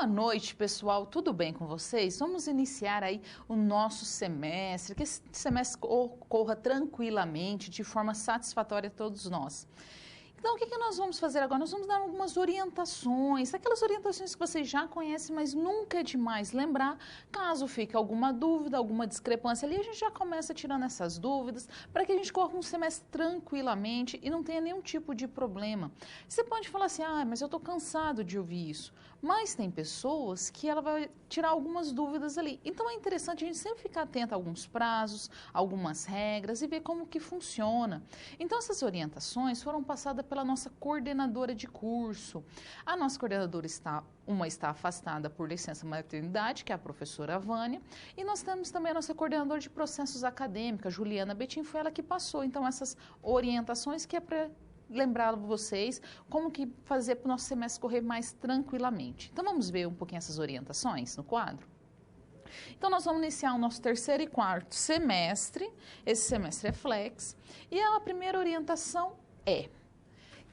Boa noite, pessoal. Tudo bem com vocês? Vamos iniciar aí o nosso semestre, que esse semestre ocorra tranquilamente, de forma satisfatória a todos nós. Então, o que nós vamos fazer agora? Nós vamos dar algumas orientações, aquelas orientações que vocês já conhecem, mas nunca é demais lembrar. Caso fique alguma dúvida, alguma discrepância ali, a gente já começa tirando essas dúvidas, para que a gente corra um semestre tranquilamente e não tenha nenhum tipo de problema. Você pode falar assim, mas eu estou cansado de ouvir isso. Mas tem pessoas que ela vai tirar algumas dúvidas ali. Então, é interessante a gente sempre ficar atento a alguns prazos, algumas regras e ver como que funciona. Então, essas orientações foram passadas pela nossa coordenadora de curso. A nossa coordenadora está afastada por licença maternidade, que é a professora Vânia, e nós temos também a nossa coordenadora de processos acadêmicos, Juliana Betim, foi ela que passou. Então, essas orientações que é para lembrar vocês como que fazer para o nosso semestre correr mais tranquilamente. Então, vamos ver um pouquinho essas orientações no quadro? Então, nós vamos iniciar o nosso terceiro e quarto semestre. Esse semestre é flex. E a primeira orientação é: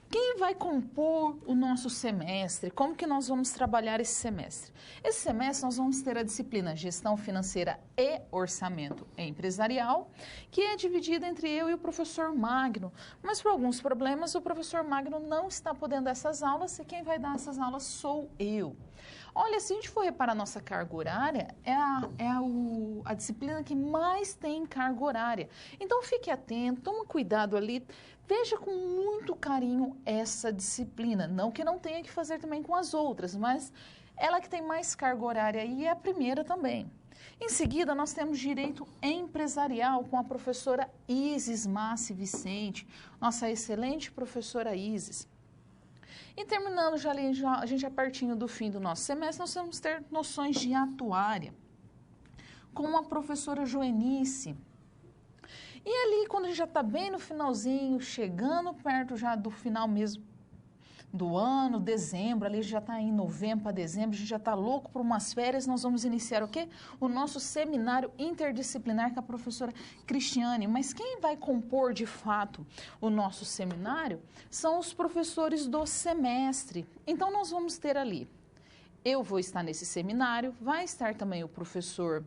quem vai compor o nosso semestre? Como que nós vamos trabalhar esse semestre? Esse semestre nós vamos ter a disciplina Gestão Financeira e Orçamento Empresarial, que é dividida entre eu e o professor Magno. Mas por alguns problemas o professor Magno não está podendo dar essas aulas e quem vai dar essas aulas sou eu. Olha, se a gente for reparar a nossa carga horária, é a disciplina que mais tem carga horária. Então, fique atento, toma cuidado ali, veja com muito carinho essa disciplina. Não que não tenha que fazer também com as outras, mas ela que tem mais carga horária e é a primeira também. Em seguida, nós temos Direito Empresarial com a professora Isis Massi Vicente, nossa excelente professora Isis. E terminando a gente já pertinho do fim do nosso semestre, nós vamos ter noções de atuária com a professora Joenice. E ali, quando a gente já está bem no finalzinho, chegando perto já do final mesmo do ano, dezembro, ali já está em novembro para dezembro, a gente já está louco por umas férias, nós vamos iniciar o quê? O nosso seminário interdisciplinar com a professora Cristiane. Mas quem vai compor de fato o nosso seminário são os professores do semestre. Então, nós vamos ter ali, eu vou estar nesse seminário, vai estar também o professor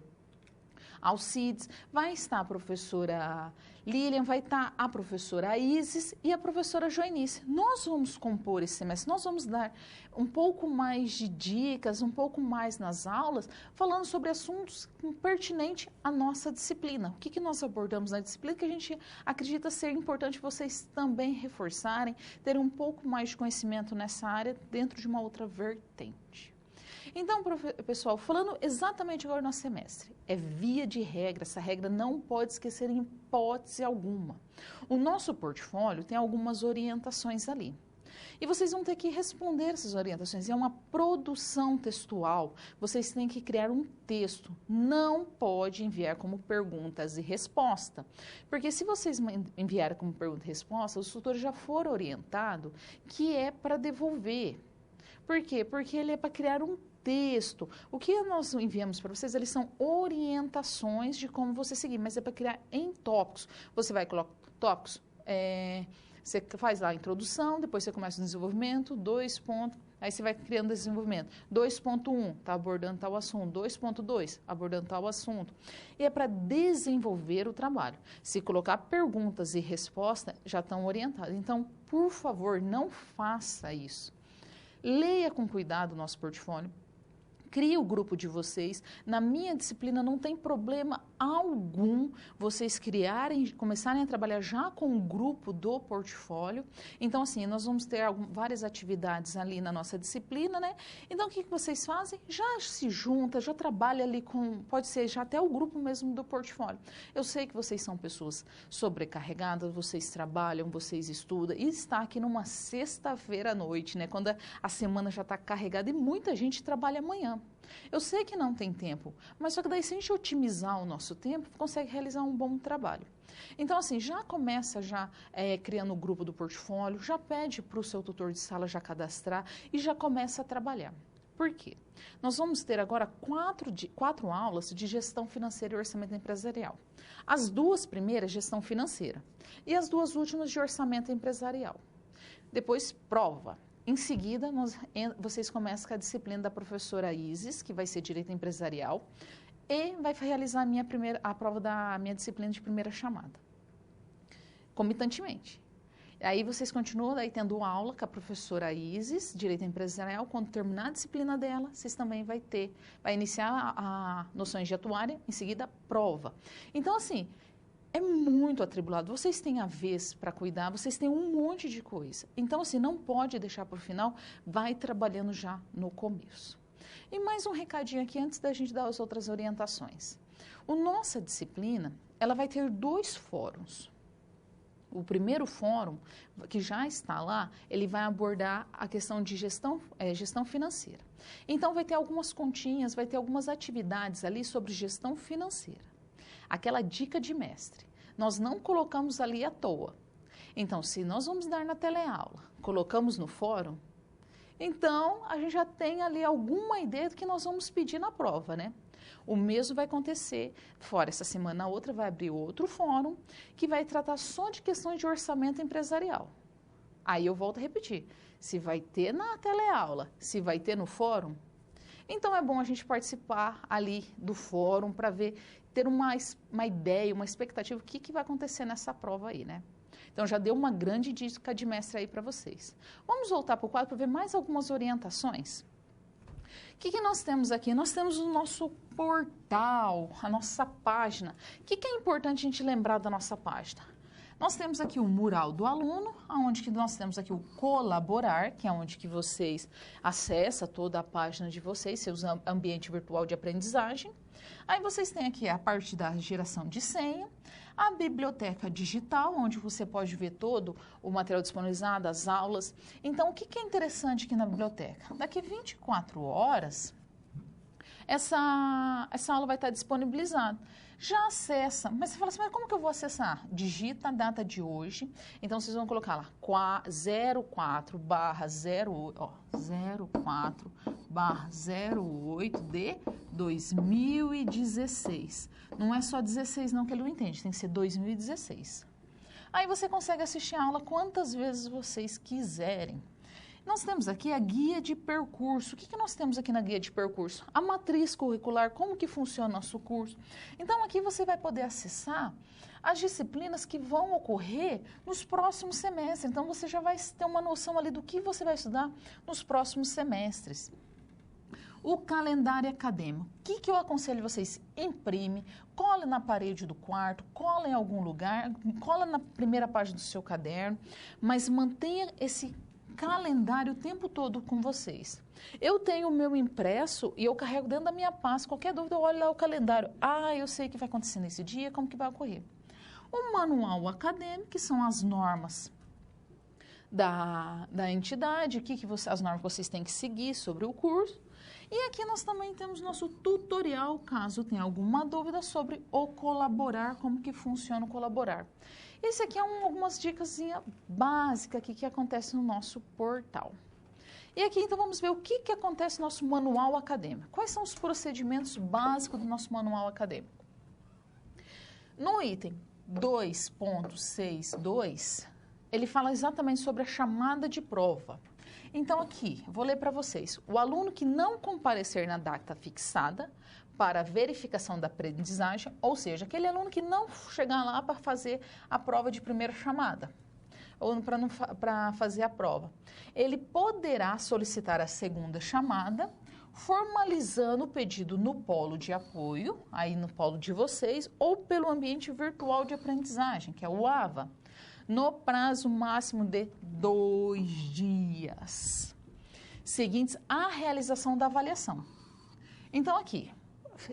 Alcides, vai estar a professora Lilian, vai estar a professora Isis e a professora Joenice. Nós vamos compor esse semestre, nós vamos dar um pouco mais de dicas, um pouco mais nas aulas, falando sobre assuntos pertinentes à nossa disciplina. O que nós abordamos na disciplina que a gente acredita ser importante vocês também reforçarem, terem um pouco mais de conhecimento nessa área dentro de uma outra vertente. Então, pessoal, falando exatamente agora no nosso semestre, é via de regra, essa regra não pode esquecer em hipótese alguma. O nosso portfólio tem algumas orientações ali. E vocês vão ter que responder essas orientações. É uma produção textual. Vocês têm que criar um texto. Não pode enviar como perguntas e resposta. Porque se vocês enviarem como pergunta e resposta, os tutores já foram orientados que é para devolver. Por quê? Porque ele é para criar um texto. O que nós enviamos para vocês, eles são orientações de como você seguir, mas é para criar em tópicos. Você vai colocar tópicos, você faz lá a introdução, depois você começa o desenvolvimento, 2 pontos, aí você vai criando desenvolvimento. 2.1, está abordando tal assunto. 2.2, abordando tal assunto. E é para desenvolver o trabalho. Se colocar perguntas e respostas, já estão orientadas. Então, por favor, não faça isso. Leia com cuidado o nosso portfólio. Crie o grupo de vocês. Na minha disciplina não tem problema algum vocês começarem a trabalhar já com o grupo do portfólio. Então, assim, nós vamos ter várias atividades ali na nossa disciplina, né? Então, o que vocês fazem? Já se junta, já trabalha ali pode ser já até o grupo mesmo do portfólio. Eu sei que vocês são pessoas sobrecarregadas, vocês trabalham, vocês estudam, e está aqui numa sexta-feira à noite, né? Quando a semana já está carregada e muita gente trabalha amanhã. Eu sei que não tem tempo, mas só que daí se a gente otimizar o nosso tempo, consegue realizar um bom trabalho. Então, assim, já começa criando o grupo do portfólio, já pede para o seu tutor de sala já cadastrar e já começa a trabalhar. Por quê? Nós vamos ter agora 4 aulas de gestão financeira e orçamento empresarial. As 2 primeiras, gestão financeira, e as 2 últimas de orçamento empresarial. Depois, prova. Em seguida, vocês começam com a disciplina da professora Isis, que vai ser Direito Empresarial, e vai realizar a prova da minha disciplina de primeira chamada, comitantemente. Aí vocês continuam tendo aula com a professora Isis, Direito Empresarial. Quando terminar a disciplina dela, vocês também vai iniciar a noções de atuária, em seguida a prova. Então, assim, é muito atribulado. Vocês têm a vez para cuidar, vocês têm um monte de coisa. Então, assim, não pode deixar para o final, vai trabalhando já no começo. E mais um recadinho aqui, antes da gente dar as outras orientações. Nossa disciplina, ela vai ter 2 fóruns. O primeiro fórum, que já está lá, ele vai abordar a questão de gestão financeira. Então, vai ter algumas continhas, vai ter algumas atividades ali sobre gestão financeira. Aquela dica de mestre. Nós não colocamos ali à toa. Então, se nós vamos dar na teleaula, colocamos no fórum, então a gente já tem ali alguma ideia do que nós vamos pedir na prova, né? O mesmo vai acontecer, fora essa semana, a outra vai abrir outro fórum, que vai tratar só de questões de orçamento empresarial. Aí eu volto a repetir, se vai ter na teleaula, se vai ter no fórum, então é bom a gente participar ali do fórum para ter uma ideia, uma expectativa do que vai acontecer nessa prova aí, né? Então, já deu uma grande dica de mestre aí para vocês. Vamos voltar para o quadro para ver mais algumas orientações. O que nós temos aqui? Nós temos o nosso portal, a nossa página. O que é importante a gente lembrar da nossa página? Nós temos aqui o mural do aluno, onde que nós temos aqui o colaborar, que é onde que vocês acessam toda a página de vocês, seu ambiente virtual de aprendizagem. Aí vocês têm aqui a parte da geração de senha, a biblioteca digital, onde você pode ver todo o material disponibilizado, as aulas. Então, o que é interessante aqui na biblioteca? Daqui 24 horas, essa aula vai estar disponibilizada. Já acessa, mas você fala assim, mas como que eu vou acessar? Digita a data de hoje, então vocês vão colocar lá 04/08 de 2016. Não é só 16 não que ele não entende, tem que ser 2016. Aí você consegue assistir a aula quantas vezes vocês quiserem. Nós temos aqui a guia de percurso. O que nós temos aqui na guia de percurso? A matriz curricular, como que funciona o nosso curso. Então, aqui você vai poder acessar as disciplinas que vão ocorrer nos próximos semestres. Então, você já vai ter uma noção ali do que você vai estudar nos próximos semestres. O calendário acadêmico. O que eu aconselho vocês? Imprime, cola na parede do quarto, cola em algum lugar, cola na primeira página do seu caderno, mas mantenha esse calendário o tempo todo com vocês. Eu tenho o meu impresso e eu carrego dentro da minha pasta. Qualquer dúvida, eu olho lá o calendário. Eu sei o que vai acontecer nesse dia, como que vai ocorrer. O manual acadêmico, que são as normas da entidade, as normas que vocês têm que seguir sobre o curso. E aqui nós também temos nosso tutorial, caso tenha alguma dúvida sobre o colaborar, como que funciona o colaborar. Esse aqui é algumas dicas básicas aqui que acontece no nosso portal. E aqui, então, vamos ver o que acontece no nosso manual acadêmico. Quais são os procedimentos básicos do nosso manual acadêmico? No item 2.62, ele fala exatamente sobre a chamada de prova. Então, aqui, vou ler para vocês. O aluno que não comparecer na data fixada para verificação da aprendizagem, ou seja, aquele aluno que não chegar lá para fazer a prova de primeira chamada, ou para fazer a prova, ele poderá solicitar a segunda chamada, formalizando o pedido no polo de apoio, aí no polo de vocês, ou pelo ambiente virtual de aprendizagem, que é o AVA, no prazo máximo de 2 dias seguintes à realização da avaliação. Então, aqui,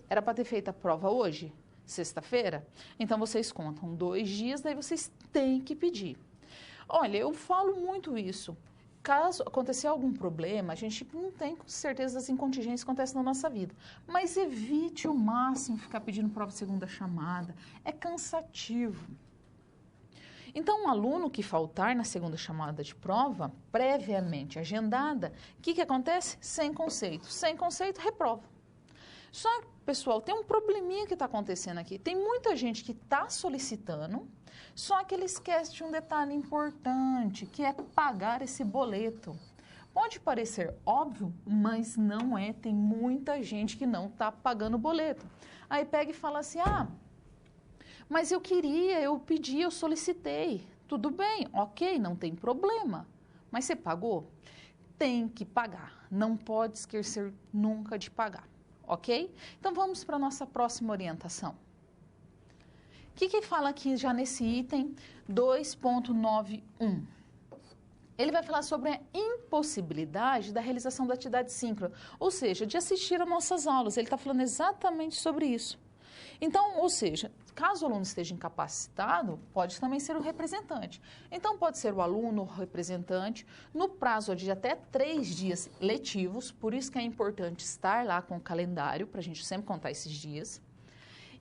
era para ter feito a prova hoje, sexta-feira, então vocês contam 2 dias, daí vocês têm que pedir. Olha, eu falo muito isso. Caso acontecer algum problema, a gente não tem certeza das incontingências que acontecem na nossa vida. Mas evite o máximo ficar pedindo prova de segunda chamada. É cansativo. Então, um aluno que faltar na segunda chamada de prova, previamente agendada, o que acontece? Sem conceito. Sem conceito, reprova. Só, pessoal, tem um probleminha que está acontecendo aqui. Tem muita gente que está solicitando, só que ele esquece de um detalhe importante, que é pagar esse boleto. Pode parecer óbvio, mas não é. Tem muita gente que não está pagando o boleto. Aí pega e fala assim, mas eu queria, eu pedi, eu solicitei. Tudo bem, ok, não tem problema. Mas você pagou? Tem que pagar. Não pode esquecer nunca de pagar, ok? Então vamos para a nossa próxima orientação. O que fala aqui já nesse item 2.91? Ele vai falar sobre a impossibilidade da realização da atividade síncrona, ou seja, de assistir às nossas aulas. Ele está falando exatamente sobre isso. Então, ou seja, caso o aluno esteja incapacitado, pode também ser o representante. Então, pode ser o aluno, o representante, no prazo de até 3 dias letivos, por isso que é importante estar lá com o calendário, para a gente sempre contar esses dias.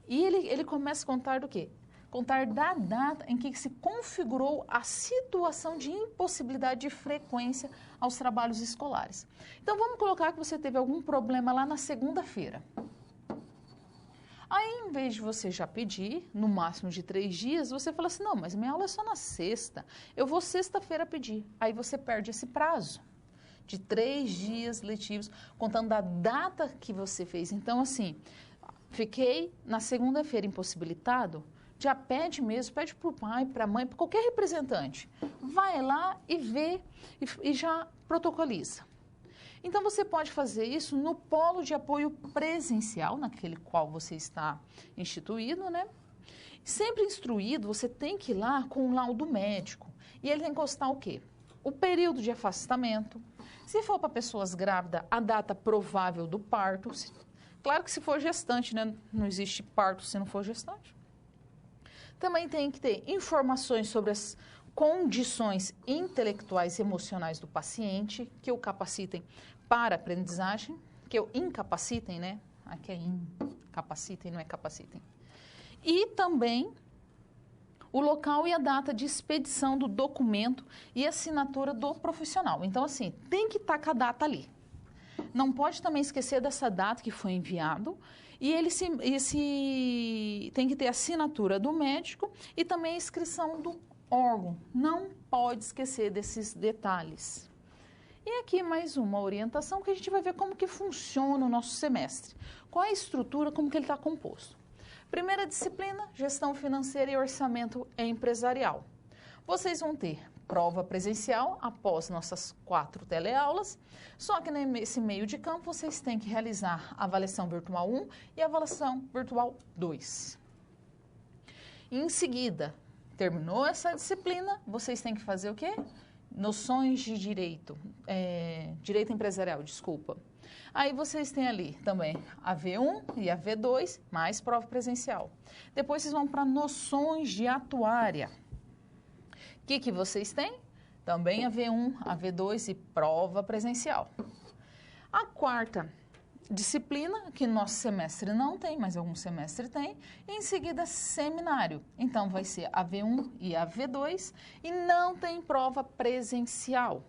E ele começa a contar do quê? Contar da data em que se configurou a situação de impossibilidade de frequência aos trabalhos escolares. Então, vamos colocar que você teve algum problema lá na segunda-feira. Aí, em vez de você já pedir, no máximo de 3 dias, você fala assim, não, mas minha aula é só na sexta, eu vou sexta-feira pedir. Aí você perde esse prazo de 3 dias letivos, contando da data que você fez. Então, assim, fiquei na segunda-feira impossibilitado, já pede mesmo, pede para o pai, para a mãe, para qualquer representante. Vai lá e vê e já protocoliza. Então, você pode fazer isso no polo de apoio presencial, naquele qual você está instituído, né? Sempre instruído, você tem que ir lá com o laudo médico. E ele tem que constar o quê? O período de afastamento. Se for para pessoas grávidas, a data provável do parto. Claro que se for gestante, né? Não existe parto se não for gestante. Também tem que ter informações sobre as condições intelectuais e emocionais do paciente, que o capacitem para a aprendizagem, que o incapacitem, né? Aqui é incapacitem, não é capacitem. E também o local e a data de expedição do documento e assinatura do profissional. Então, assim, tem que estar com a data ali. Não pode também esquecer dessa data que foi enviado e tem que ter a assinatura do médico e também a inscrição do órgão. Não pode esquecer desses detalhes. E aqui mais uma orientação que a gente vai ver como que funciona o nosso semestre. Qual é a estrutura, como que ele está composto. Primeira disciplina, gestão financeira e orçamento empresarial. Vocês vão ter prova presencial após nossas 4 teleaulas, só que nesse meio de campo vocês têm que realizar a avaliação virtual 1 e a avaliação virtual 2. Em seguida, terminou essa disciplina, vocês têm que fazer o quê? Noções de direito, direito empresarial, desculpa. Aí vocês têm ali também a V1 e a V2, mais prova presencial. Depois vocês vão para noções de atuária. O que vocês têm? Também a V1, a V2 e prova presencial. A quarta disciplina, que nosso semestre não tem, mas algum semestre tem, e em seguida seminário. Então, vai ser a V1 e a V2 e não tem prova presencial.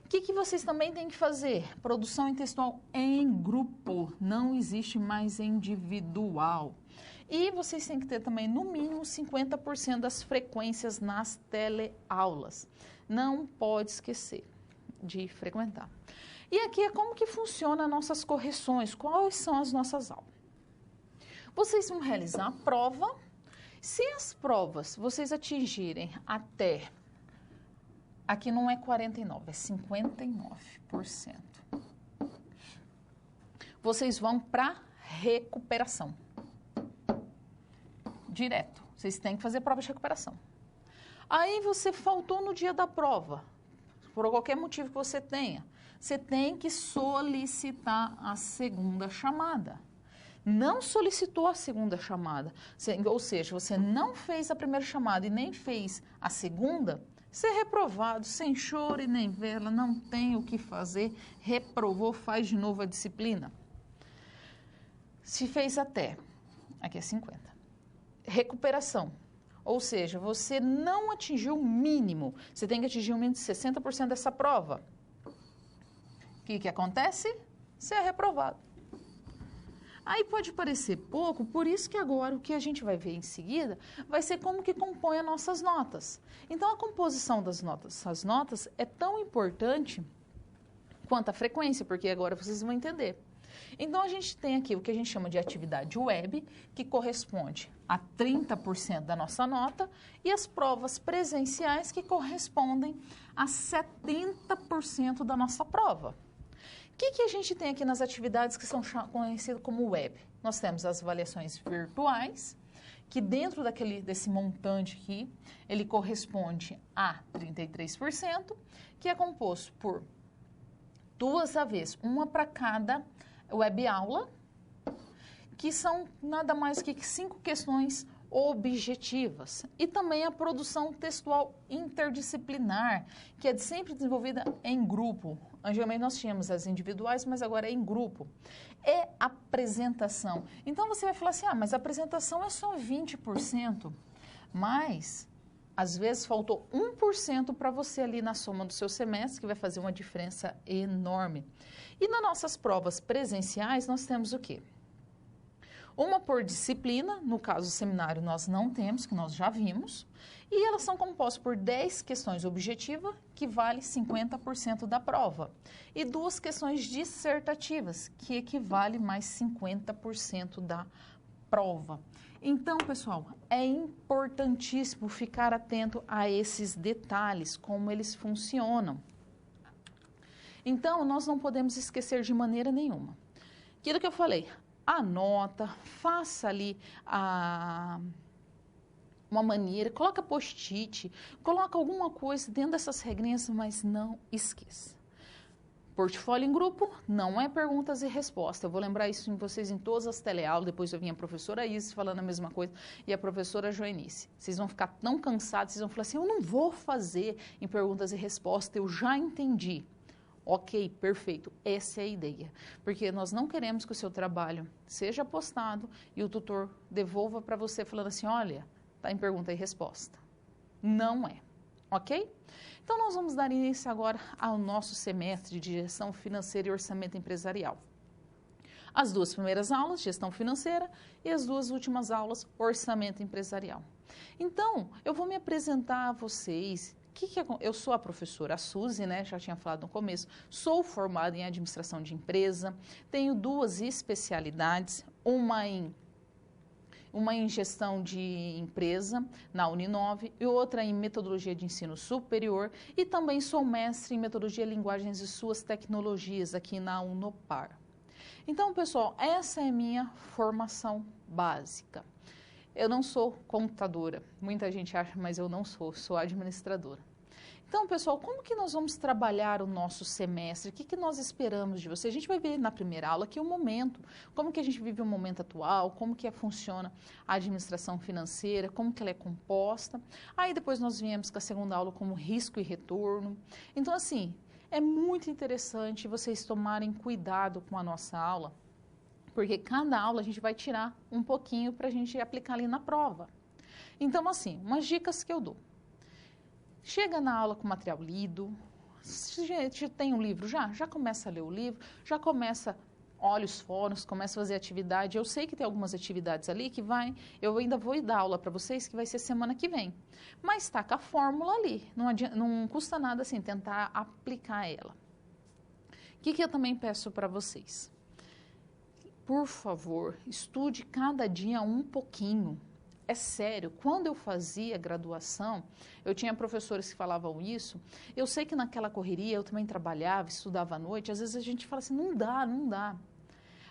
O que vocês também têm que fazer? Produção textual em grupo, não existe mais individual. E vocês têm que ter também, no mínimo, 50% das frequências nas teleaulas. Não pode esquecer de frequentar. E aqui é como que funciona as nossas correções, quais são as nossas aulas. Vocês vão realizar a prova. Se as provas vocês atingirem até, aqui não é 49%, é 59%. Vocês vão para recuperação. Direto. Vocês têm que fazer prova de recuperação. Aí você faltou no dia da prova, por qualquer motivo que você tenha, você tem que solicitar a segunda chamada. Não solicitou a segunda chamada, ou seja, você não fez a primeira chamada e nem fez a segunda, você é reprovado, sem choro e nem vela, não tem o que fazer, reprovou, faz de novo a disciplina. Se fez até, aqui é 50%. Recuperação, ou seja, você não atingiu o mínimo, você tem que atingir um mínimo de 60% dessa prova. O que acontece? Você é reprovado. Aí pode parecer pouco, por isso que agora o que a gente vai ver em seguida vai ser como que compõe as nossas notas. Então, a composição das notas, as notas é tão importante quanto à frequência, porque agora vocês vão entender. Então, a gente tem aqui o que a gente chama de atividade web, que corresponde a 30% da nossa nota, e as provas presenciais, que correspondem a 70% da nossa prova. O que a gente tem aqui nas atividades que são conhecidas como web? Nós temos as avaliações virtuais, que dentro desse montante aqui, ele corresponde a 33%, que é composto por 2 AVs, uma para cada web aula, que são nada mais que 5 questões objetivas. E também a produção textual interdisciplinar, que é sempre desenvolvida em grupo. Antigamente nós tínhamos as individuais, mas agora é em grupo. É apresentação. Então você vai falar assim, mas a apresentação é só 20%, mas às vezes faltou 1% para você ali na soma do seu semestre, que vai fazer uma diferença enorme. E nas nossas provas presenciais, nós temos o quê? Uma por disciplina, no caso o seminário nós não temos, que nós já vimos, e elas são compostas por 10 questões objetivas, que vale 50% da prova, e 2 questões dissertativas, que equivale mais 50% da prova. Então, pessoal, é importantíssimo ficar atento a esses detalhes, como eles funcionam. Então, nós não podemos esquecer de maneira nenhuma. Aquilo que eu falei, anota, faça ali uma maneira, coloca post-it, coloca alguma coisa dentro dessas regrinhas, mas não esqueça. Portfólio em grupo não é perguntas e respostas. Eu vou lembrar isso em vocês em todas as teleaulas. Depois eu vim a professora Isis falando a mesma coisa e a professora Joenice. Vocês vão ficar tão cansados, vocês vão falar assim, eu não vou fazer em perguntas e respostas, eu já entendi. Ok, perfeito, essa é a ideia. Porque nós não queremos que o seu trabalho seja postado e o tutor devolva para você falando assim, olha, está em pergunta e resposta. Não é, ok? Então, nós vamos dar início agora ao nosso semestre de Gestão Financeira e Orçamento Empresarial. As 2 primeiras aulas, Gestão Financeira, e as 2 últimas aulas, Orçamento Empresarial. Então, eu vou me apresentar a vocês. Eu sou a professora Suzy, né? Já tinha falado no começo. Sou formada em Administração de Empresa, tenho 2 especialidades, uma em gestão de empresa na Uninove e outra em metodologia de ensino superior e também sou mestre em metodologia, linguagens e suas tecnologias aqui na Unopar. Então, pessoal, essa é a minha formação básica. Eu não sou computadora, muita gente acha, mas eu não sou administradora. Então, pessoal, como que nós vamos trabalhar o nosso semestre? O que nós esperamos de você? A gente vai ver na primeira aula aqui o momento, como que a gente vive o momento atual, como que funciona a administração financeira, como que ela é composta. Aí depois nós viemos com a segunda aula como risco e retorno. Então, assim, é muito interessante vocês tomarem cuidado com a nossa aula, porque cada aula a gente vai tirar um pouquinho para a gente aplicar ali na prova. Então, assim, umas dicas que eu dou. Chega na aula com material lido, gente tem um livro já começa a ler o livro, já começa, olha os fóruns, começa a fazer atividade. Eu sei que tem algumas atividades ali que eu ainda vou dar aula para vocês, que vai ser semana que vem. Mas taca a fórmula ali, não custa nada assim, tentar aplicar ela. O que eu também peço para vocês? Por favor, estude cada dia um pouquinho. É sério, quando eu fazia graduação, eu tinha professores que falavam isso, eu sei que naquela correria eu também trabalhava, estudava à noite, às vezes a gente fala assim, não dá.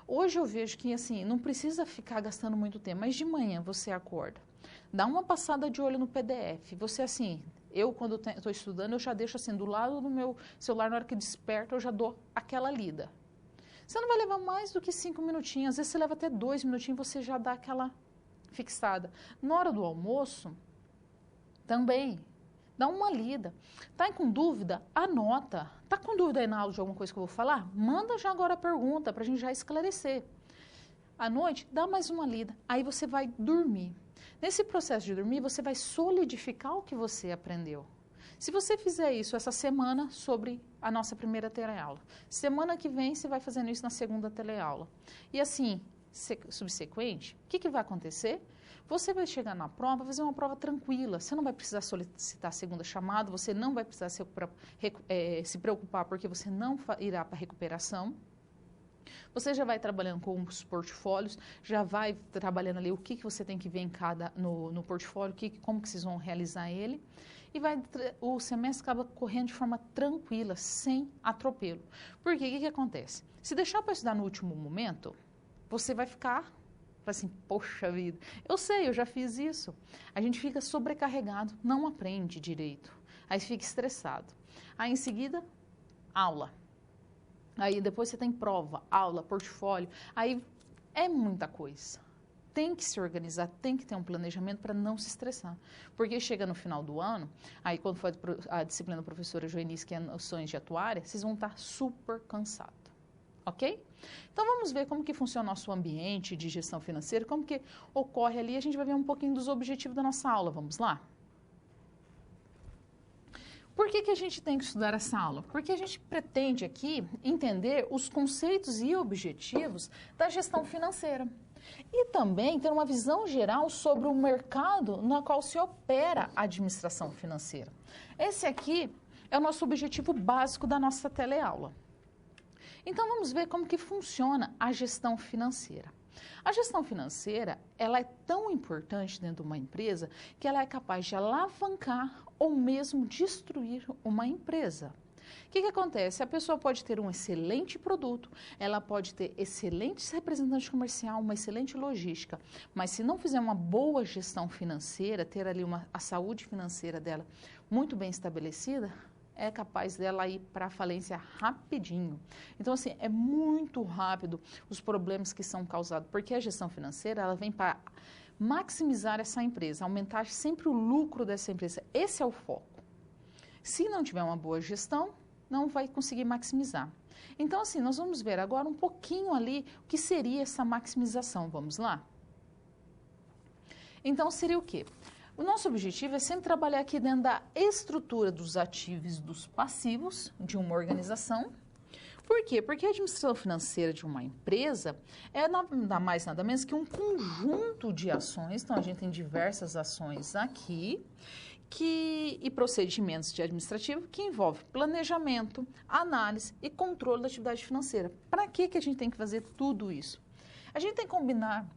Hoje eu vejo que assim, não precisa ficar gastando muito tempo, mas de manhã você acorda, dá uma passada de olho no PDF, você assim, eu quando estou estudando, eu já deixo assim, do lado do meu celular, na hora que desperta, eu já dou aquela lida. Você não vai levar mais do que 5 minutinhos, às vezes você leva até 2 minutinhos, você já dá aquela fixada. Na hora do almoço, também, dá uma lida. Tá com dúvida? Anota. Tá com dúvida aí na aula de alguma coisa que eu vou falar? Manda já agora a pergunta para a gente já esclarecer. À noite, dá mais uma lida. Aí você vai dormir. Nesse processo de dormir, você vai solidificar o que você aprendeu. Se você fizer isso essa semana sobre a nossa primeira teleaula, semana que vem você vai fazendo isso na segunda teleaula. E assim, subsequente, o que vai acontecer? Você vai chegar na prova, fazer uma prova tranquila. Você não vai precisar solicitar a segunda chamada, você não vai precisar se preocupar porque você não irá para recuperação. Você já vai trabalhando com os portfólios, já vai trabalhando ali o que você tem que ver no portfólio, como que vocês vão realizar ele. E o semestre acaba correndo de forma tranquila, sem atropelo. Por quê? O que acontece? Se deixar para estudar no último momento, você vai ficar assim, poxa vida, eu sei, eu já fiz isso. A gente fica sobrecarregado, não aprende direito, aí fica estressado. Aí em seguida, aula. Aí depois você tem prova, aula, portfólio, aí é muita coisa. Tem que se organizar, tem que ter um planejamento para não se estressar. Porque chega no final do ano, aí quando for a disciplina da professora Joenice, que é noções de atuária, vocês vão estar super cansados. Ok? Então, vamos ver como que funciona o nosso ambiente de gestão financeira, como que ocorre ali. A gente vai ver um pouquinho dos objetivos da nossa aula. Vamos lá? Por que a gente tem que estudar essa aula? Porque a gente pretende aqui entender os conceitos e objetivos da gestão financeira. E também ter uma visão geral sobre o mercado no qual se opera a administração financeira. Esse aqui é o nosso objetivo básico da nossa teleaula. Então, vamos ver como que funciona a gestão financeira. A gestão financeira, ela é tão importante dentro de uma empresa que ela é capaz de alavancar ou mesmo destruir uma empresa. O que acontece? A pessoa pode ter um excelente produto, ela pode ter excelentes representantes comerciais, uma excelente logística, mas se não fizer uma boa gestão financeira, ter ali a saúde financeira dela muito bem estabelecida, é capaz dela ir para a falência rapidinho. Então, assim, é muito rápido os problemas que são causados, porque a gestão financeira, ela vem para maximizar essa empresa, aumentar sempre o lucro dessa empresa. Esse é o foco. Se não tiver uma boa gestão, não vai conseguir maximizar. Então, assim, nós vamos ver agora um pouquinho ali o que seria essa maximização. Vamos lá? Então, seria o quê? O nosso objetivo é sempre trabalhar aqui dentro da estrutura dos ativos e dos passivos de uma organização. Por quê? Porque a administração financeira de uma empresa é nada mais, nada menos que um conjunto de ações. Então, a gente tem diversas ações aqui e procedimentos de administrativo que envolvem planejamento, análise e controle da atividade financeira. Para que a gente tem que fazer tudo isso? A gente tem que combinar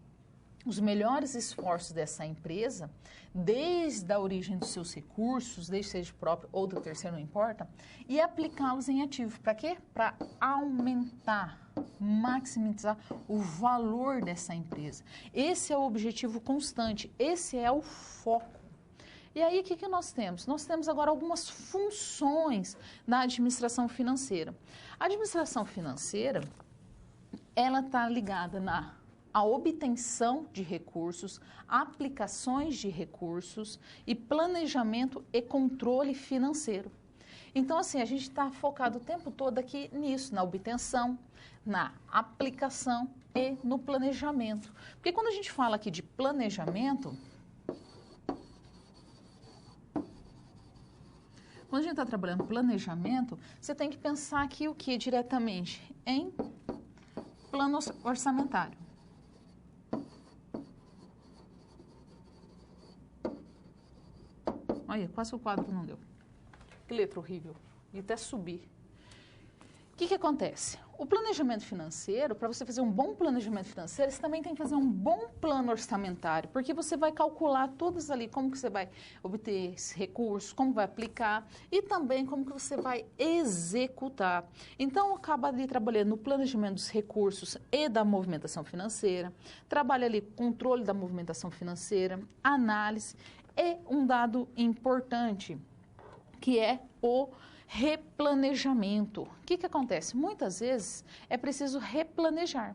os melhores esforços dessa empresa, desde a origem dos seus recursos, desde seja próprio ou do terceiro, não importa, e aplicá-los em ativo. Para quê? Para aumentar, maximizar o valor dessa empresa. Esse é o objetivo constante, esse é o foco. E aí, o que nós temos? Nós temos agora algumas funções na administração financeira. A administração financeira, ela está ligada a obtenção de recursos, aplicações de recursos e planejamento e controle financeiro. Então, assim, a gente está focado o tempo todo aqui nisso, na obtenção, na aplicação e no planejamento. Porque quando a gente fala aqui de planejamento, quando a gente está trabalhando planejamento, você tem que pensar aqui o que diretamente? Em plano orçamentário. Olha, quase o quadro não deu. Que letra horrível. E até subir. O que acontece? O planejamento financeiro, para você fazer um bom planejamento financeiro, você também tem que fazer um bom plano orçamentário, porque você vai calcular todos ali como que você vai obter esses recursos, como vai aplicar e também como que você vai executar. Então, acaba ali trabalhando no planejamento dos recursos e da movimentação financeira, trabalha ali controle da movimentação financeira, análise e um dado importante, que é o replanejamento. O que acontece? Muitas vezes é preciso replanejar.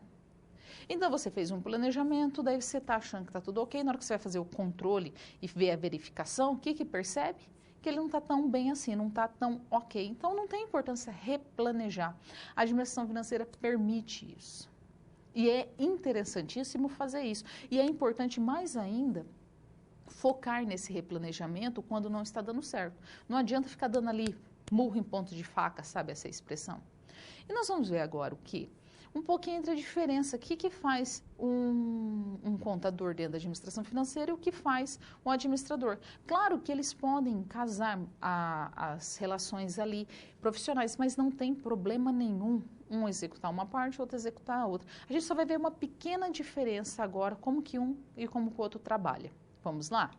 Então, você fez um planejamento, daí você está achando que está tudo ok, na hora que você vai fazer o controle e ver a verificação, o que percebe? Que ele não está tão bem assim, não está tão ok. Então, não tem importância replanejar. A administração financeira permite isso. E é interessantíssimo fazer isso. E é importante mais ainda focar nesse replanejamento quando não está dando certo. Não adianta ficar dando ali murro em ponto de faca, sabe essa expressão? E nós vamos ver agora o que? um pouquinho entre a diferença. O que faz um contador dentro da administração financeira e o que faz um administrador. Claro que eles podem casar as relações ali profissionais, mas não tem problema nenhum um executar uma parte, outro executar a outra. A gente só vai ver uma pequena diferença agora, como que um e como que o outro trabalha. Vamos lá?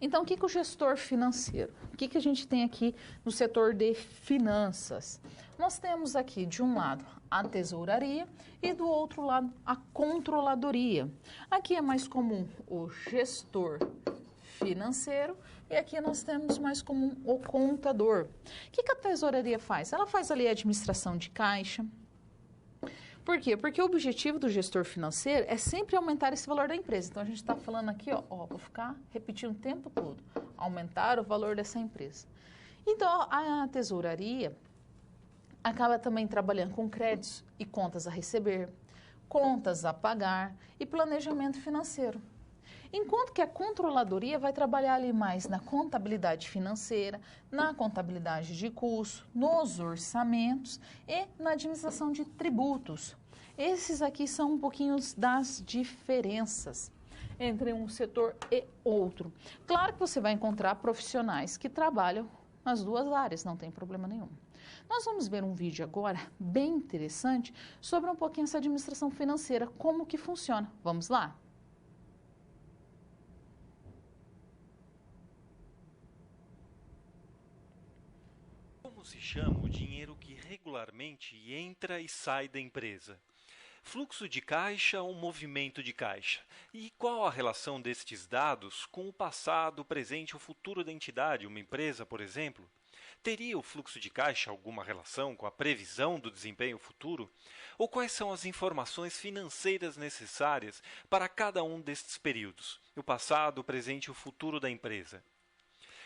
Então, o que o gestor financeiro? O que a gente tem aqui no setor de finanças? Nós temos aqui, de um lado, a tesouraria e do outro lado, a controladoria. Aqui é mais comum o gestor financeiro e aqui nós temos mais comum o contador. O que a tesouraria faz? Ela faz ali a administração de caixa. Por quê? Porque o objetivo do gestor financeiro é sempre aumentar esse valor da empresa. Então, a gente está falando aqui, vou ficar repetindo o tempo todo, aumentar o valor dessa empresa. Então, a tesouraria acaba também trabalhando com créditos e contas a receber, contas a pagar e planejamento financeiro. Enquanto que a controladoria vai trabalhar ali mais na contabilidade financeira, na contabilidade de custo, nos orçamentos e na administração de tributos. Esses aqui são um pouquinho das diferenças entre um setor e outro. Claro que você vai encontrar profissionais que trabalham nas duas áreas, não tem problema nenhum. Nós vamos ver um vídeo agora bem interessante sobre um pouquinho essa administração financeira, como que funciona. Vamos lá? Como se chama o dinheiro que regularmente entra e sai da empresa? Fluxo de caixa ou movimento de caixa? E qual a relação destes dados com o passado, o presente ou o futuro da entidade, uma empresa, por exemplo? Teria o fluxo de caixa alguma relação com a previsão do desempenho futuro? Ou quais são as informações financeiras necessárias para cada um destes períodos, o passado, o presente e o futuro da empresa?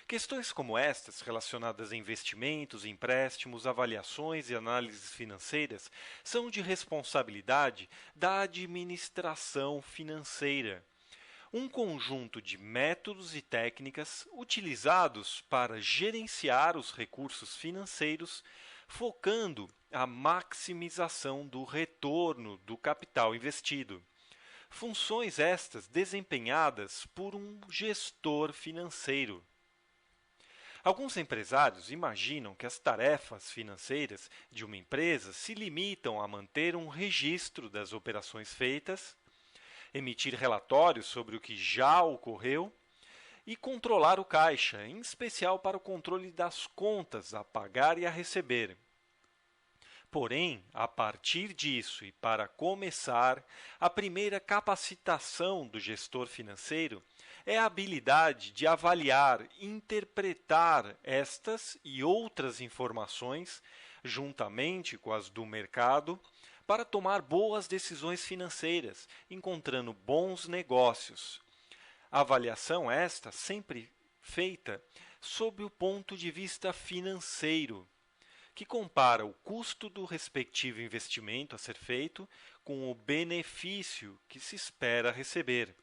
Questões como estas, relacionadas a investimentos, empréstimos, avaliações e análises financeiras, são de responsabilidade da administração financeira. Um conjunto de métodos e técnicas utilizados para gerenciar os recursos financeiros, focando a maximização do retorno do capital investido. Funções estas desempenhadas por um gestor financeiro. Alguns empresários imaginam que as tarefas financeiras de uma empresa se limitam a manter um registro das operações feitas, emitir relatórios sobre o que já ocorreu e controlar o caixa, em especial para o controle das contas a pagar e a receber. Porém, a partir disso e para começar, a primeira capacitação do gestor financeiro é a habilidade de avaliar e interpretar estas e outras informações, juntamente com as do mercado, para tomar boas decisões financeiras, encontrando bons negócios. A avaliação esta sempre feita sob o ponto de vista financeiro, que compara o custo do respectivo investimento a ser feito com o benefício que se espera receber,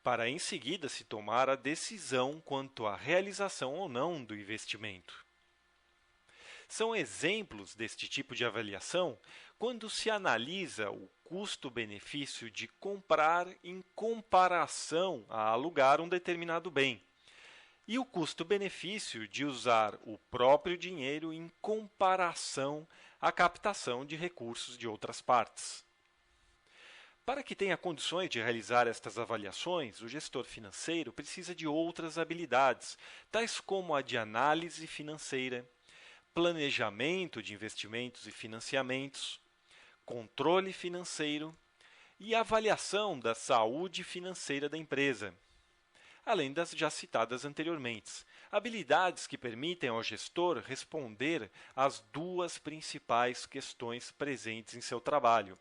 para em seguida se tomar a decisão quanto à realização ou não do investimento. São exemplos deste tipo de avaliação quando se analisa o custo-benefício de comprar em comparação a alugar um determinado bem, e o custo-benefício de usar o próprio dinheiro em comparação à captação de recursos de outras partes. Para que tenha condições de realizar estas avaliações, o gestor financeiro precisa de outras habilidades, tais como a de análise financeira, planejamento de investimentos e financiamentos, controle financeiro e avaliação da saúde financeira da empresa, além das já citadas anteriormente, habilidades que permitem ao gestor responder às duas principais questões presentes em seu trabalho: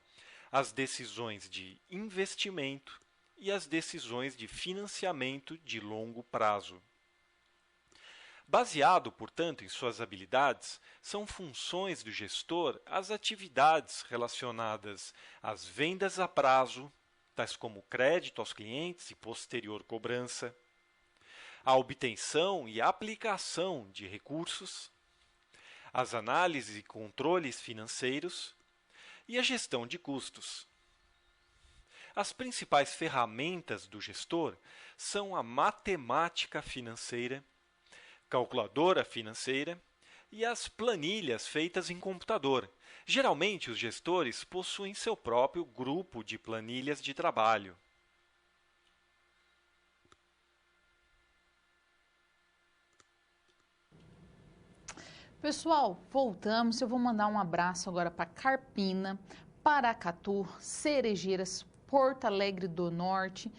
as decisões de investimento e as decisões de financiamento de longo prazo. Baseado, portanto, em suas habilidades, são funções do gestor as atividades relacionadas às vendas a prazo, tais como crédito aos clientes e posterior cobrança, a obtenção e aplicação de recursos, as análises e controles financeiros e a gestão de custos. As principais ferramentas do gestor são a matemática financeira, calculadora financeira e as planilhas feitas em computador. Geralmente, os gestores possuem seu próprio grupo de planilhas de trabalho. Pessoal, voltamos. Eu vou mandar um abraço agora para Carpina, Paracatu, Cerejeiras, Porto Alegre do Norte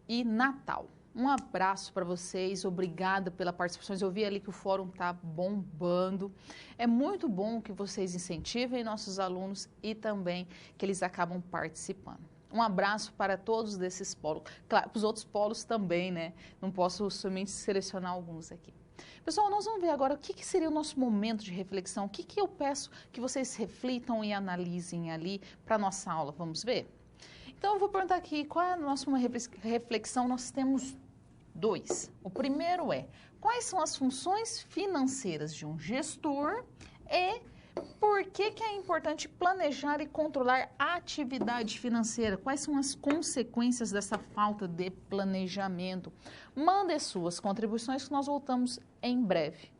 e Natal. Um abraço para vocês, obrigada pela participação. Eu vi ali que o fórum está bombando. É muito bom que vocês incentivem nossos alunos e também que eles acabam participando. Um abraço para todos desses polos. Claro, para os outros polos também, né? Não posso somente selecionar alguns aqui. Pessoal, nós vamos ver agora o que seria o nosso momento de reflexão. O que eu peço que vocês reflitam e analisem ali para a nossa aula. Vamos ver? Então, eu vou perguntar aqui, qual é a nossa reflexão? Nós temos dois. O primeiro é, quais são as funções financeiras de um gestor e por que é importante planejar e controlar a atividade financeira? Quais são as consequências dessa falta de planejamento? Mande suas contribuições que nós voltamos em breve.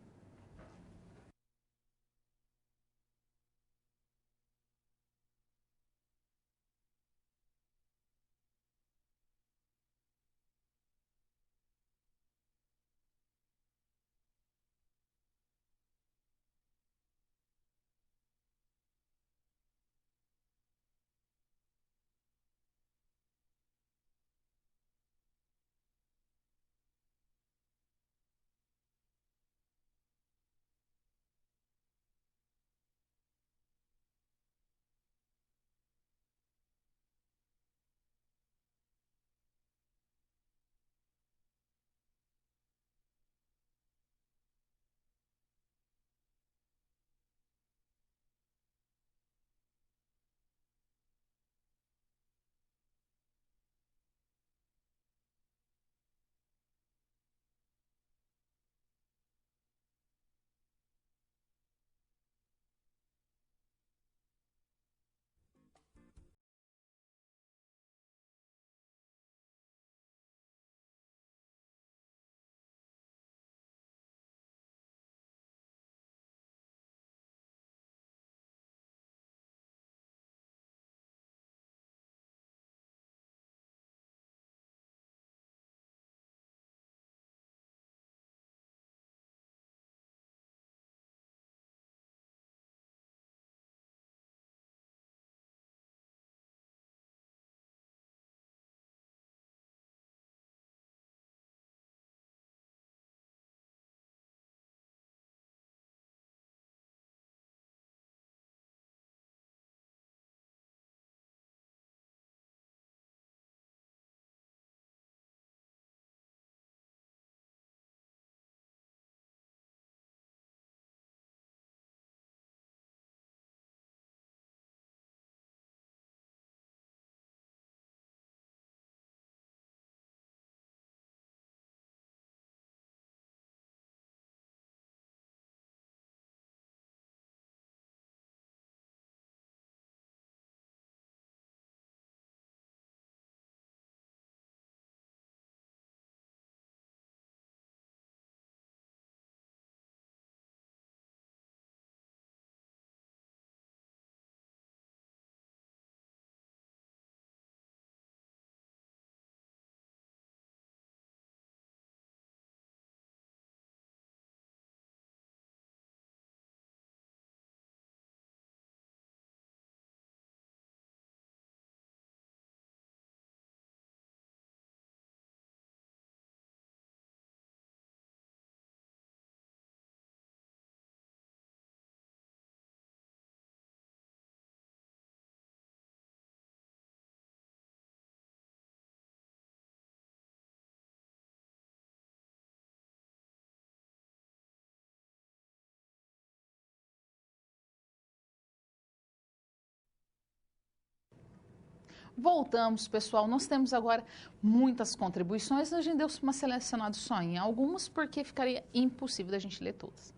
Voltamos, pessoal. Nós temos agora muitas contribuições. A gente deu uma selecionada só em algumas, porque ficaria impossível da gente ler todas.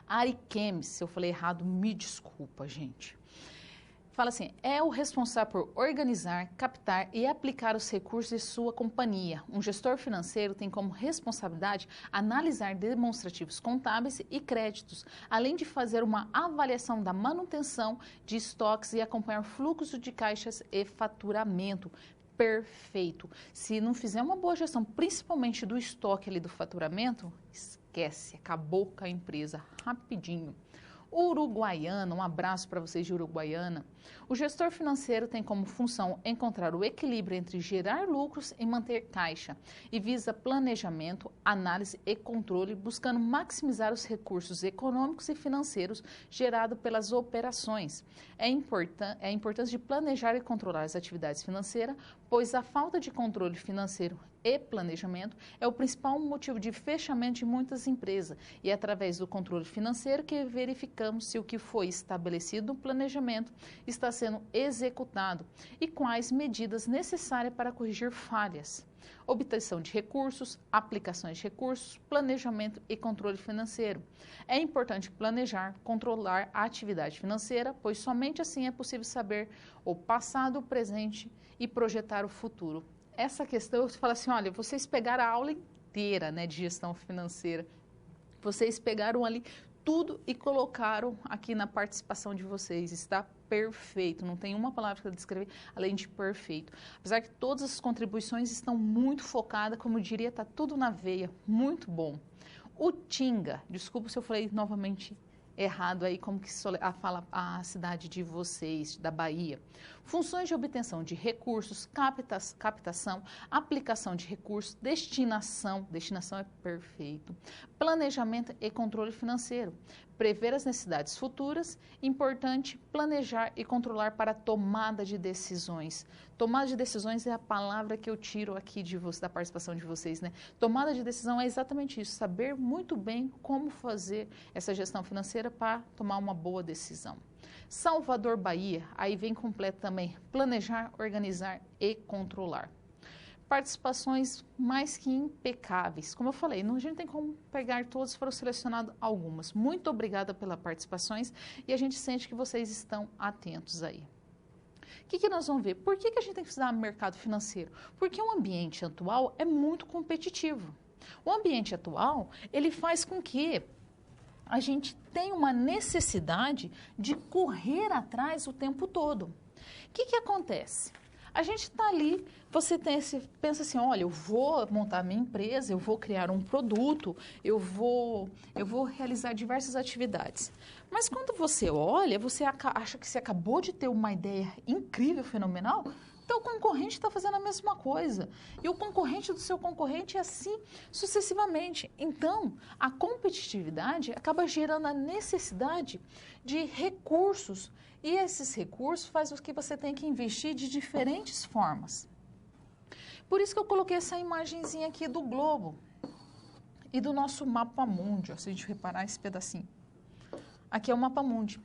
Ari Kemes, se eu falei errado, me desculpa, gente. Fala assim, é o responsável por organizar, captar e aplicar os recursos de sua companhia. Um gestor financeiro tem como responsabilidade analisar demonstrativos contábeis e créditos, além de fazer uma avaliação da manutenção de estoques e acompanhar fluxo de caixas e faturamento. Perfeito. Se não fizer uma boa gestão, principalmente do estoque ali do faturamento, esquece, acabou com a empresa rapidinho. Uruguaiana, um abraço para vocês de Uruguaiana. O gestor financeiro tem como função encontrar o equilíbrio entre gerar lucros e manter caixa e visa planejamento, análise e controle, buscando maximizar os recursos econômicos e financeiros gerados pelas operações. É a importância de planejar e controlar as atividades financeiras, pois a falta de controle financeiro e planejamento é o principal motivo de fechamento de muitas empresas e é através do controle financeiro que verificamos se o que foi estabelecido no planejamento está sendo executado e quais medidas necessárias para corrigir falhas. Obtenção de recursos, aplicações de recursos, planejamento e controle financeiro. É importante planejar, controlar a atividade financeira, pois somente assim é possível saber o passado, o presente e projetar o futuro. Essa questão, eu falo assim, olha, vocês pegaram a aula inteira, né, de gestão financeira, vocês pegaram ali tudo e colocaram aqui na participação de vocês, está perfeito, não tem uma palavra para descrever além de perfeito. Apesar que todas as contribuições estão muito focadas, como eu diria, está tudo na veia, muito bom. O Tinga, desculpa se eu falei novamente errado aí, como que fala a cidade de vocês, da Bahia. Funções de obtenção de recursos, captação, aplicação de recursos, destinação é perfeito, planejamento e controle financeiro. Prever as necessidades futuras, importante planejar e controlar para tomada de decisões. Tomada de decisões é a palavra que eu tiro aqui da participação de vocês, né? Tomada de decisão é exatamente isso, saber muito bem como fazer essa gestão financeira para tomar uma boa decisão. Salvador, Bahia, aí vem completo também, planejar, organizar e controlar. Participações mais que impecáveis. Como eu falei, a gente não tem como pegar todas, foram selecionadas algumas. Muito obrigada pelas participações e a gente sente que vocês estão atentos aí. O que nós vamos ver? Por que a gente tem que estudar mercado financeiro? Porque o ambiente atual é muito competitivo. O ambiente atual, ele faz com que a gente tenha uma necessidade de correr atrás o tempo todo. O que acontece? A gente está ali, você pensa assim, olha, eu vou montar minha empresa, eu vou criar um produto, eu vou realizar diversas atividades. Mas quando você olha, você acha que você acabou de ter uma ideia incrível, fenomenal, então o concorrente está fazendo a mesma coisa. E o concorrente do seu concorrente é assim sucessivamente. Então, a competitividade acaba gerando a necessidade de recursos. E esses recursos fazem com que você tenha que investir de diferentes formas. Por isso que eu coloquei essa imagenzinha aqui do globo e do nosso mapa mundi, se a gente reparar esse pedacinho. Aqui é o mapa mundi.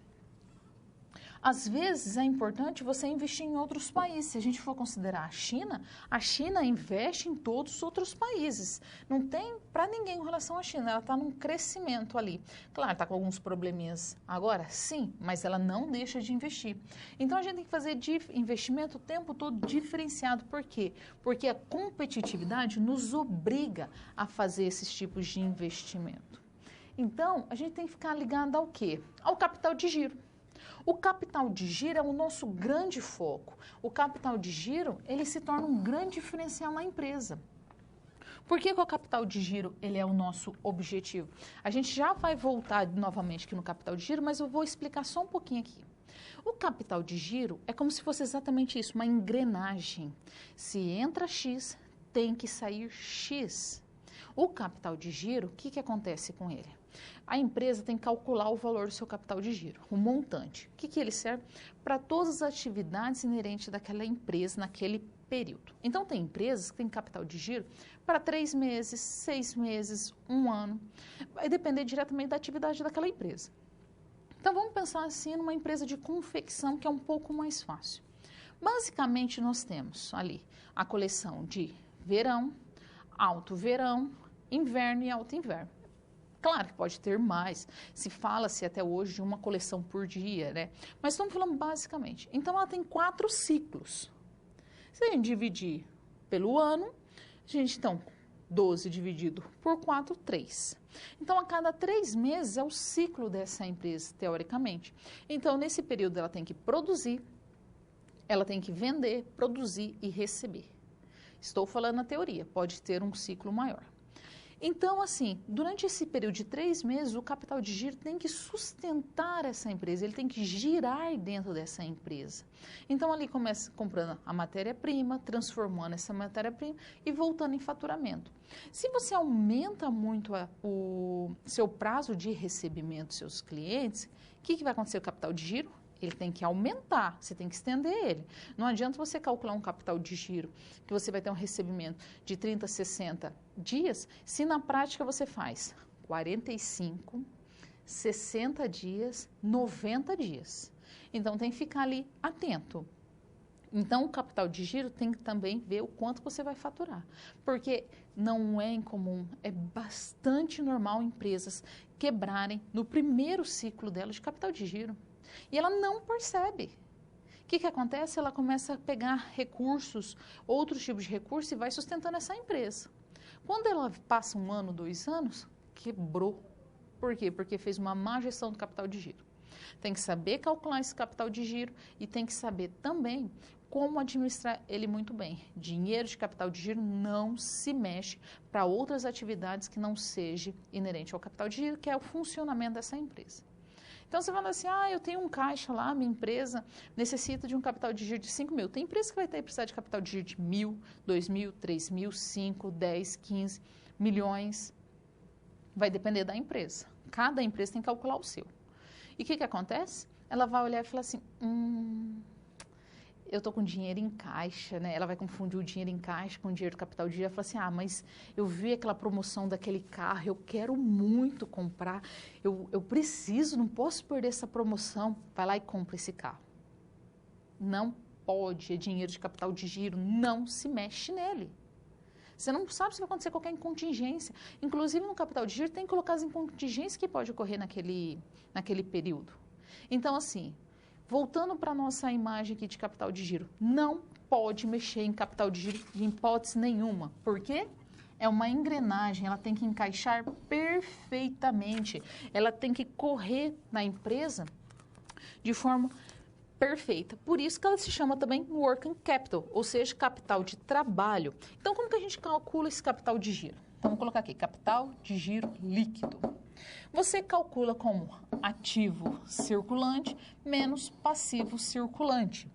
Às vezes é importante você investir em outros países. Se a gente for considerar a China investe em todos os outros países. Não tem para ninguém com relação à China, ela está num crescimento ali. Claro, está com alguns probleminhas agora, sim, mas ela não deixa de investir. Então a gente tem que fazer investimento o tempo todo diferenciado. Por quê? Porque a competitividade nos obriga a fazer esses tipos de investimento. Então, a gente tem que ficar ligado ao quê? Ao capital de giro. O capital de giro é o nosso grande foco. O capital de giro, ele se torna um grande diferencial na empresa. Por que o capital de giro ele é o nosso objetivo? A gente já vai voltar novamente aqui no capital de giro, mas eu vou explicar só um pouquinho aqui. O capital de giro é como se fosse exatamente isso, uma engrenagem. Se entra X, tem que sair X. O capital de giro, o que acontece com ele? A empresa tem que calcular o valor do seu capital de giro, o montante. O que ele serve? Para todas as atividades inerentes daquela empresa naquele período. Então, tem empresas que têm capital de giro para 3 meses, 6 meses, 1 ano. Vai depender diretamente da atividade daquela empresa. Então, vamos pensar assim numa empresa de confecção, que é um pouco mais fácil. Basicamente, nós temos ali a coleção de verão, alto verão, inverno e alto inverno. Claro que pode ter mais, se fala-se até hoje de uma coleção por dia, né? Mas estamos falando basicamente. Então, ela tem 4 ciclos. Se a gente dividir pelo ano, a gente, então, 12 dividido por 4, 3. Então, a cada 3 meses é o ciclo dessa empresa, teoricamente. Então, nesse período, ela tem que produzir, ela tem que vender, produzir e receber. Estou falando na teoria, pode ter um ciclo maior. Então, assim, durante esse período de 3 meses, o capital de giro tem que sustentar essa empresa, ele tem que girar dentro dessa empresa. Então, ali começa comprando a matéria-prima, transformando essa matéria-prima e voltando em faturamento. Se você aumenta muito o seu prazo de recebimento dos seus clientes, o que vai acontecer com o capital de giro? Ele tem que aumentar, você tem que estender ele. Não adianta você calcular um capital de giro, que você vai ter um recebimento de 30, 60 dias, se na prática você faz 45, 60 dias, 90 dias. Então, tem que ficar ali atento. Então, o capital de giro tem que também ver o quanto você vai faturar. Porque não é incomum, é bastante normal empresas quebrarem no primeiro ciclo delas de capital de giro. E ela não percebe. O que acontece? Ela começa a pegar recursos, outros tipos de recursos e vai sustentando essa empresa. Quando ela passa 1 ano, 2 anos, quebrou. Por quê? Porque fez uma má gestão do capital de giro. Tem que saber calcular esse capital de giro e tem que saber também como administrar ele muito bem. Dinheiro de capital de giro não se mexe para outras atividades que não seja inerente ao capital de giro, que é o funcionamento dessa empresa. Então, você fala assim, eu tenho um caixa lá, minha empresa necessita de um capital de giro de 5 mil. Tem empresa que vai ter que precisar de capital de giro de 1.000, 2.000, 3.000, 5, 10, 15 milhões. Vai depender da empresa. Cada empresa tem que calcular o seu. E o que acontece? Ela vai olhar e falar assim, eu estou com dinheiro em caixa, né? Ela vai confundir o dinheiro em caixa com o dinheiro do capital de giro. Ela fala assim, mas eu vi aquela promoção daquele carro, eu quero muito comprar, eu preciso, não posso perder essa promoção. Vai lá e compra esse carro. Não pode, é dinheiro de capital de giro, não se mexe nele. Você não sabe se vai acontecer qualquer contingência. Inclusive, no capital de giro, tem que colocar as contingências que pode ocorrer naquele período. Então, assim, voltando para a nossa imagem aqui de capital de giro, não pode mexer em capital de giro de hipótese nenhuma. Por quê? É uma engrenagem, ela tem que encaixar perfeitamente. Ela tem que correr na empresa de forma perfeita. Por isso que ela se chama também working capital, ou seja, capital de trabalho. Então, como que a gente calcula esse capital de giro? Então, vamos colocar aqui, capital de giro líquido. Você calcula como ativo circulante menos passivo circulante.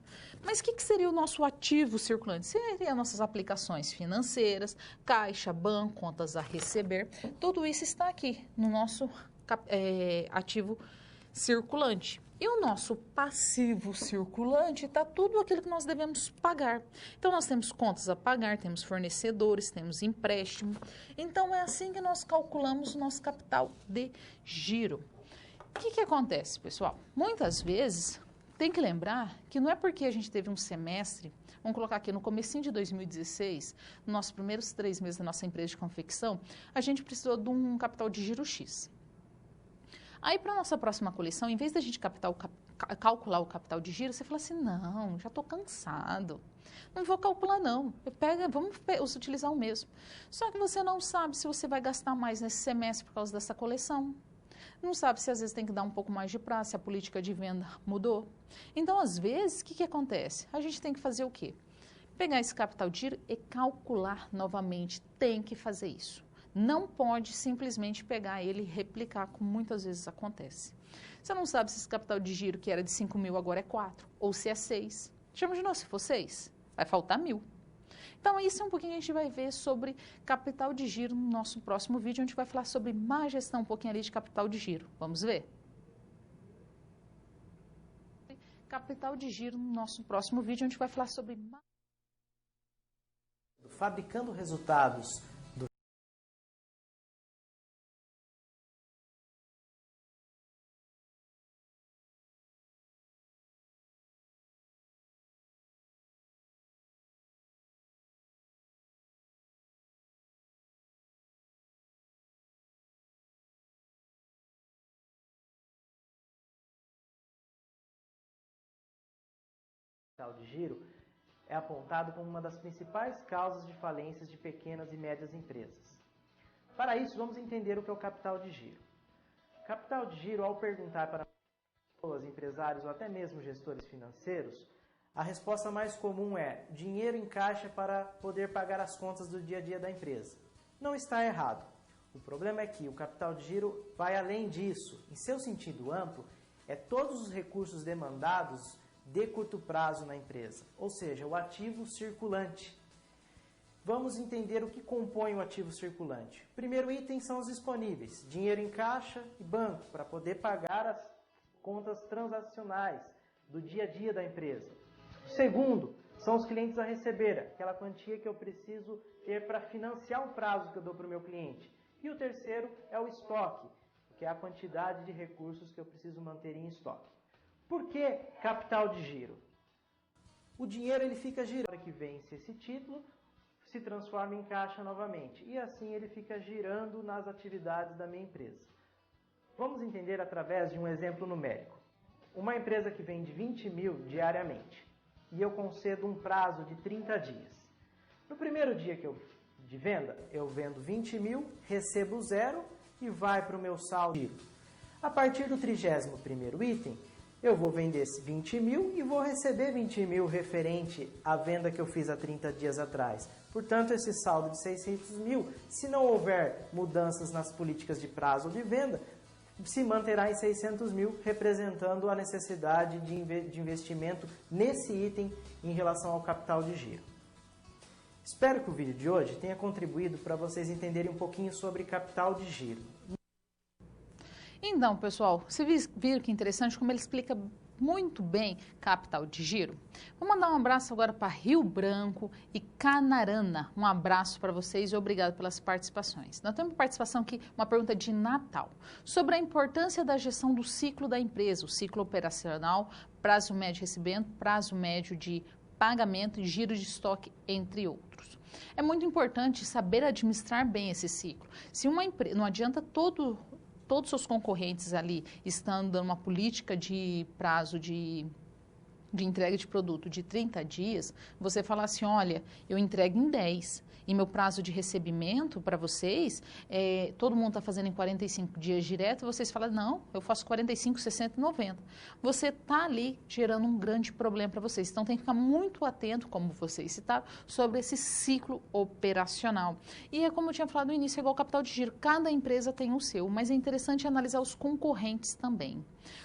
Mas o que seria o nosso ativo circulante? Seria nossas aplicações financeiras, caixa, banco, contas a receber. Tudo isso está aqui no nosso ativo circulante. E o nosso passivo circulante está tudo aquilo que nós devemos pagar. Então, nós temos contas a pagar, temos fornecedores, temos empréstimo. Então, é assim que nós calculamos o nosso capital de giro. O que acontece, pessoal? Muitas vezes, tem que lembrar que não é porque a gente teve um semestre, vamos colocar aqui no comecinho de 2016, nos nossos primeiros 3 meses da nossa empresa de confecção, a gente precisou de um capital de giro X. Aí, para a nossa próxima coleção, em vez da gente calcular o capital de giro, você fala assim, não, já estou cansado, não vou calcular não, vamos utilizar o mesmo. Só que você não sabe se você vai gastar mais nesse semestre por causa dessa coleção, não sabe se às vezes tem que dar um pouco mais de prazo, se a política de venda mudou. Então, às vezes, o que acontece? A gente tem que fazer o quê? Pegar esse capital de giro e calcular novamente, tem que fazer isso. Não pode simplesmente pegar ele e replicar, como muitas vezes acontece. Você não sabe se esse capital de giro que era de 5 mil agora é 4, ou se é 6. Já imaginou se for 6? Vai faltar 1.000. Então, isso é um pouquinho que a gente vai ver sobre capital de giro no nosso próximo vídeo, onde a gente vai falar sobre má gestão, um pouquinho ali de capital de giro. Vamos ver? Capital de giro no nosso próximo vídeo, onde a gente vai falar sobre... Fabricando resultados capital de giro é apontado como uma das principais causas de falências de pequenas e médias empresas. Para isso, vamos entender o que é o capital de giro. Capital de giro, ao perguntar para pessoas, empresários ou até mesmo gestores financeiros, a resposta mais comum é dinheiro em caixa para poder pagar as contas do dia a dia da empresa. Não está errado. O problema é que o capital de giro vai além disso. Em seu sentido amplo, é todos os recursos demandados de curto prazo na empresa, ou seja, o ativo circulante. Vamos entender o que compõe o ativo circulante. O primeiro item são os disponíveis, dinheiro em caixa e banco, para poder pagar as contas transacionais do dia a dia da empresa. O segundo são os clientes a receber, aquela quantia que eu preciso ter para financiar o prazo que eu dou para o meu cliente. E o terceiro é o estoque, que é a quantidade de recursos que eu preciso manter em estoque. Por que capital de giro? O dinheiro ele fica girando, na hora que vence esse título, se transforma em caixa novamente. E assim ele fica girando nas atividades da minha empresa. Vamos entender através de um exemplo numérico. Uma empresa que vende 20 mil diariamente e eu concedo um prazo de 30 dias. No primeiro dia de venda, eu vendo 20 mil, recebo 0 e vai para o meu saldo. A partir do 31º item, eu vou vender esse 20 mil e vou receber 20 mil referente à venda que eu fiz há 30 dias atrás. Portanto, esse saldo de 600 mil, se não houver mudanças nas políticas de prazo ou de venda, se manterá em 600 mil, representando a necessidade de investimento nesse item em relação ao capital de giro. Espero que o vídeo de hoje tenha contribuído para vocês entenderem um pouquinho sobre capital de giro. Então, pessoal, vocês viram que interessante como ele explica muito bem capital de giro? Vou mandar um abraço agora para Rio Branco e Canarana. Um abraço para vocês e obrigado pelas participações. Nós temos uma participação aqui, uma pergunta de Natal, sobre a importância da gestão do ciclo da empresa, o ciclo operacional, prazo médio de recebimento, prazo médio de pagamento e giro de estoque, entre outros. É muito importante saber administrar bem esse ciclo. Se uma empresa, não adianta todos os seus concorrentes ali estando dando uma política de prazo de entrega de produto de 30 dias, você falar assim, olha, eu entrego em 10 e meu prazo de recebimento para vocês, todo mundo está fazendo em 45 dias direto, vocês falam, não, eu faço 45, 60 e 90. Você está ali gerando um grande problema para vocês. Então, tem que ficar muito atento, como vocês citaram, sobre esse ciclo operacional. E é como eu tinha falado no início, é igual capital de giro. Cada empresa tem o seu, mas é interessante analisar os concorrentes também.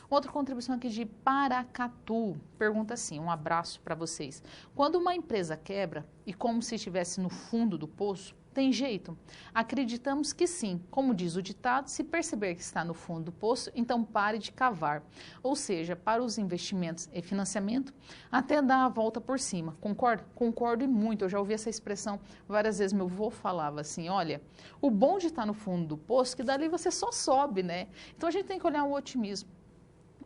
Outra contribuição aqui de Paracatu, pergunta assim, um abraço para vocês. Quando uma empresa quebra e como se estivesse no fundo do poço, tem jeito? Acreditamos que sim. Como diz o ditado, se perceber que está no fundo do poço, então pare de cavar. Ou seja, para os investimentos e financiamento, até dar a volta por cima. Concorda? Concordo e muito. Eu já ouvi essa expressão várias vezes. Meu avô falava assim, olha, o bom de estar no fundo do poço, que dali você só sobe, né? Então, a gente tem que olhar o otimismo.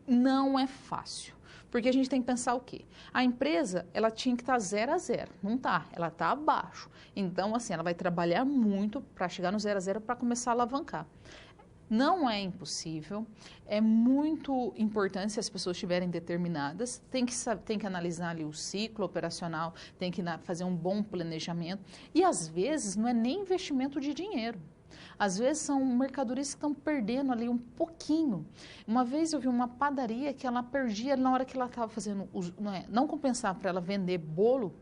Não é fácil. Porque a gente tem que pensar o quê? A empresa, ela tinha que estar 0 a 0. Não está, ela está abaixo. Então, assim, ela vai trabalhar muito para chegar no 0 a 0 para começar a alavancar. Não é impossível, é muito importante se as pessoas estiverem determinadas, tem que analisar ali o ciclo operacional, tem que fazer um bom planejamento e, às vezes, não é nem investimento de dinheiro. Às vezes são mercadorias que estão perdendo ali um pouquinho. Uma vez eu vi uma padaria que ela perdia na hora que ela estava fazendo, não compensava para ela vender bolo,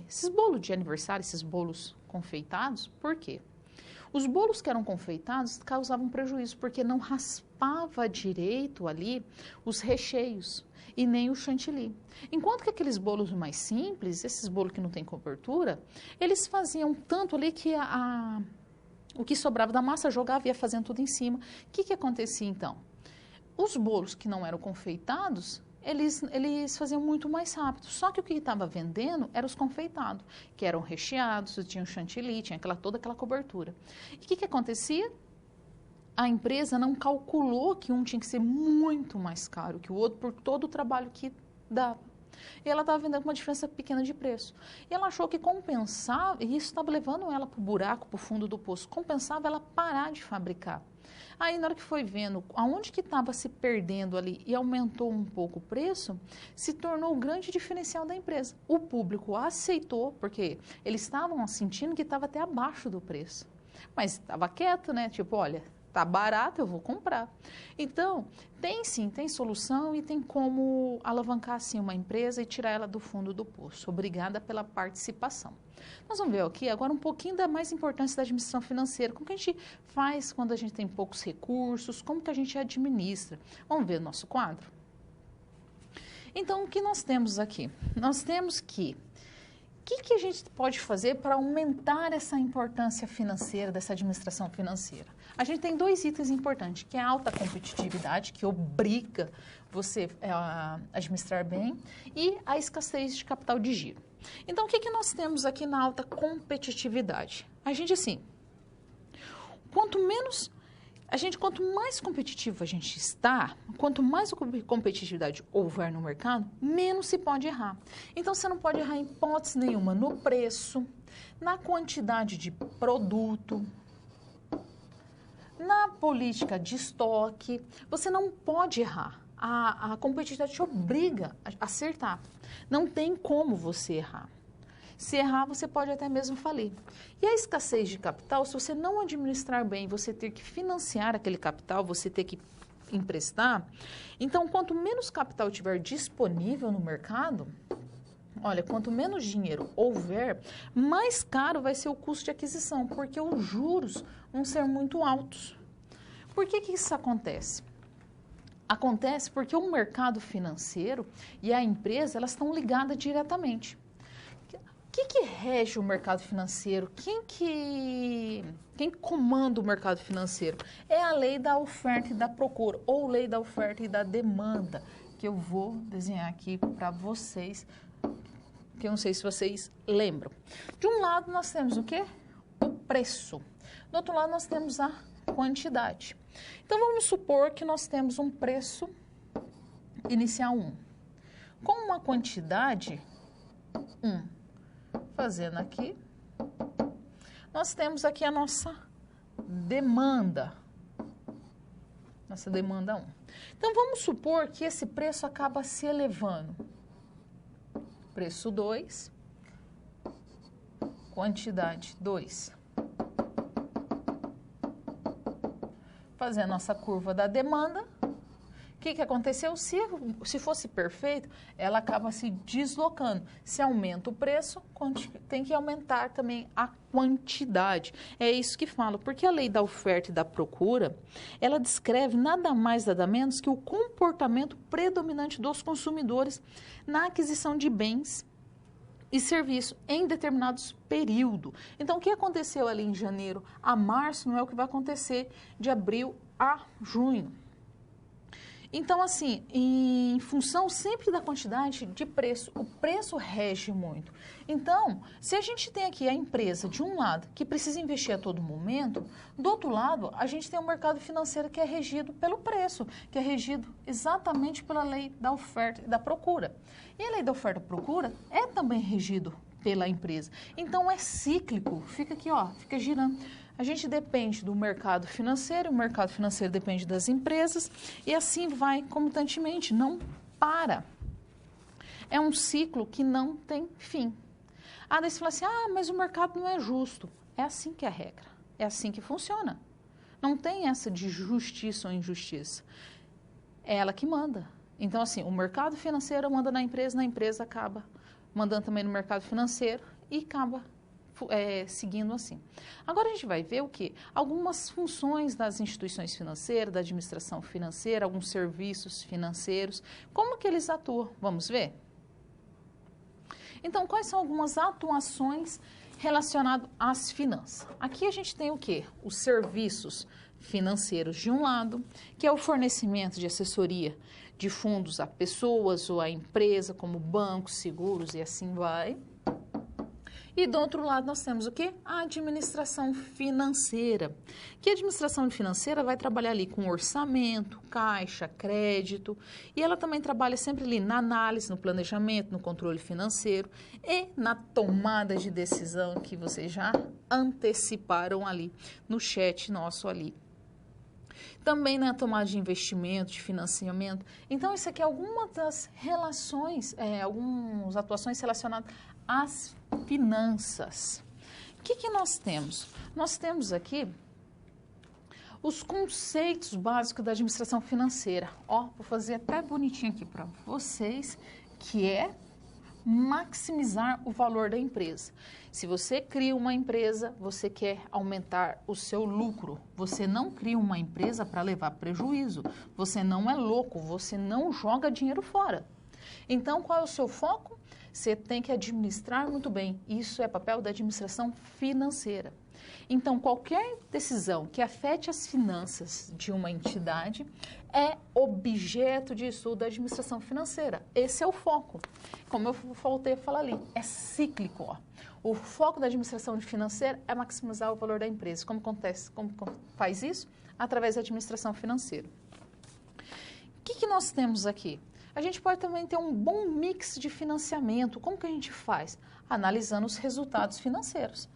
esses bolos de aniversário, esses bolos confeitados. Por quê? Os bolos que eram confeitados causavam prejuízo porque não raspava direito ali os recheios e nem o chantilly. Enquanto que aqueles bolos mais simples, esses bolos que não tem cobertura, eles faziam tanto ali que o que sobrava da massa jogava e ia fazendo tudo em cima. O que acontecia então? Os bolos que não eram confeitados, eles faziam muito mais rápido. Só que o que estava vendendo eram os confeitados, que eram recheados, tinha o chantilly, tinha toda aquela cobertura. E o que acontecia? A empresa não calculou que um tinha que ser muito mais caro que o outro por todo o trabalho que dava. E ela estava vendendo com uma diferença pequena de preço. E ela achou que compensava, e isso estava levando ela para o buraco, para o fundo do poço, compensava ela parar de fabricar. Aí, na hora que foi vendo aonde que estava se perdendo ali e aumentou um pouco o preço, se tornou o grande diferencial da empresa. O público aceitou, porque eles estavam sentindo que estava até abaixo do preço. Mas estava quieto, né? Tipo, olha, tá barato, eu vou comprar. Então, tem sim, tem solução e tem como alavancar sim uma empresa e tirar ela do fundo do poço. Obrigada pela participação. Nós vamos ver aqui agora um pouquinho da mais importância da administração financeira. Como que a gente faz quando a gente tem poucos recursos? Como que a gente administra? Vamos ver o nosso quadro? Então, o que nós temos aqui? Nós temos que o que a gente pode fazer para aumentar essa importância financeira, dessa administração financeira? A gente tem 2 itens importantes, que é a alta competitividade, que obriga você a administrar bem, e a escassez de capital de giro. Então, o que nós temos aqui na alta competitividade? A gente, assim, quanto mais competitivo a gente está, quanto mais competitividade houver no mercado, menos se pode errar. Então, você não pode errar em hipótese nenhuma no preço, na quantidade de produto, na política de estoque. Você não pode errar. A competitividade te obriga a acertar. Não tem como você errar. Se errar, você pode até mesmo falir. E a escassez de capital, se você não administrar bem, você ter que financiar aquele capital, você ter que emprestar, então quanto menos capital tiver disponível no mercado, olha, quanto menos dinheiro houver, mais caro vai ser o custo de aquisição, porque os juros vão ser muito altos. Por que isso acontece? Acontece porque o mercado financeiro e a empresa, elas estão ligadas diretamente. O que rege o mercado financeiro? Quem comanda o mercado financeiro? É a lei da oferta e da procura, ou lei da oferta e da demanda, que eu vou desenhar aqui para vocês, que eu não sei se vocês lembram. De um lado nós temos o quê? O preço. Do outro lado nós temos a quantidade. Então vamos supor que nós temos um preço inicial 1, com uma quantidade 1. Fazendo aqui, nós temos aqui a nossa demanda. Nossa demanda 1. Então, vamos supor que esse preço acaba se elevando. Preço 2, quantidade 2. Fazendo nossa curva da demanda. O que aconteceu? Se fosse perfeito, ela acaba se deslocando. Se aumenta o preço, tem que aumentar também a quantidade. É isso que falo, porque a lei da oferta e da procura, ela descreve nada mais, nada menos que o comportamento predominante dos consumidores na aquisição de bens e serviços em determinados períodos. Então, o que aconteceu ali em janeiro a março não é o que vai acontecer de abril a junho. Então, assim, em função sempre da quantidade de preço, o preço rege muito. Então, se a gente tem aqui a empresa, de um lado, que precisa investir a todo momento, do outro lado, a gente tem um mercado financeiro que é regido pelo preço, que é regido exatamente pela lei da oferta e da procura. E a lei da oferta e procura é também regido pela empresa. Então, é cíclico, fica aqui, ó, fica girando. A gente depende do mercado financeiro, o mercado financeiro depende das empresas e assim vai comutantemente, não para. É um ciclo que não tem fim. Ah, daí você fala assim, mas o mercado não é justo. É assim que é a regra, é assim que funciona. Não tem essa de justiça ou injustiça. É ela que manda. Então, assim, o mercado financeiro manda na empresa acaba mandando também no mercado financeiro e acaba seguindo assim. Agora a gente vai ver o quê? Algumas funções das instituições financeiras, da administração financeira, alguns serviços financeiros, como que eles atuam? Vamos ver? Então, quais são algumas atuações relacionadas às finanças? Aqui a gente tem o quê? Os serviços financeiros de um lado, que é o fornecimento de assessoria de fundos a pessoas ou a empresa, como bancos, seguros e assim vai. E do outro lado nós temos o quê? A administração financeira. Que a administração financeira vai trabalhar ali com orçamento, caixa, crédito. E ela também trabalha sempre ali na análise, no planejamento, no controle financeiro e na tomada de decisão que vocês já anteciparam ali no chat nosso ali. Também na tomada de investimento, de financiamento. Então, isso aqui é alguma das relações, algumas atuações relacionadas às finanças. O que nós temos? Nós temos aqui os conceitos básicos da administração financeira. Ó, vou fazer até bonitinho aqui para vocês, que é maximizar o valor da empresa. Se você cria uma empresa, você quer aumentar o seu lucro. Você não cria uma empresa para levar prejuízo. Você não é louco, você não joga dinheiro fora. Então, qual é o seu foco? Você tem que administrar muito bem. Isso é papel da administração financeira. Então, qualquer decisão que afete as finanças de uma entidade é objeto de estudo da administração financeira. Esse é o foco. Como eu voltei a falar ali, é cíclico. Ó. O foco da administração financeira é maximizar o valor da empresa. Como acontece? Como faz isso? Através da administração financeira. O que nós temos aqui? A gente pode também ter um bom mix de financiamento. Como que a gente faz? Analisando os resultados financeiros.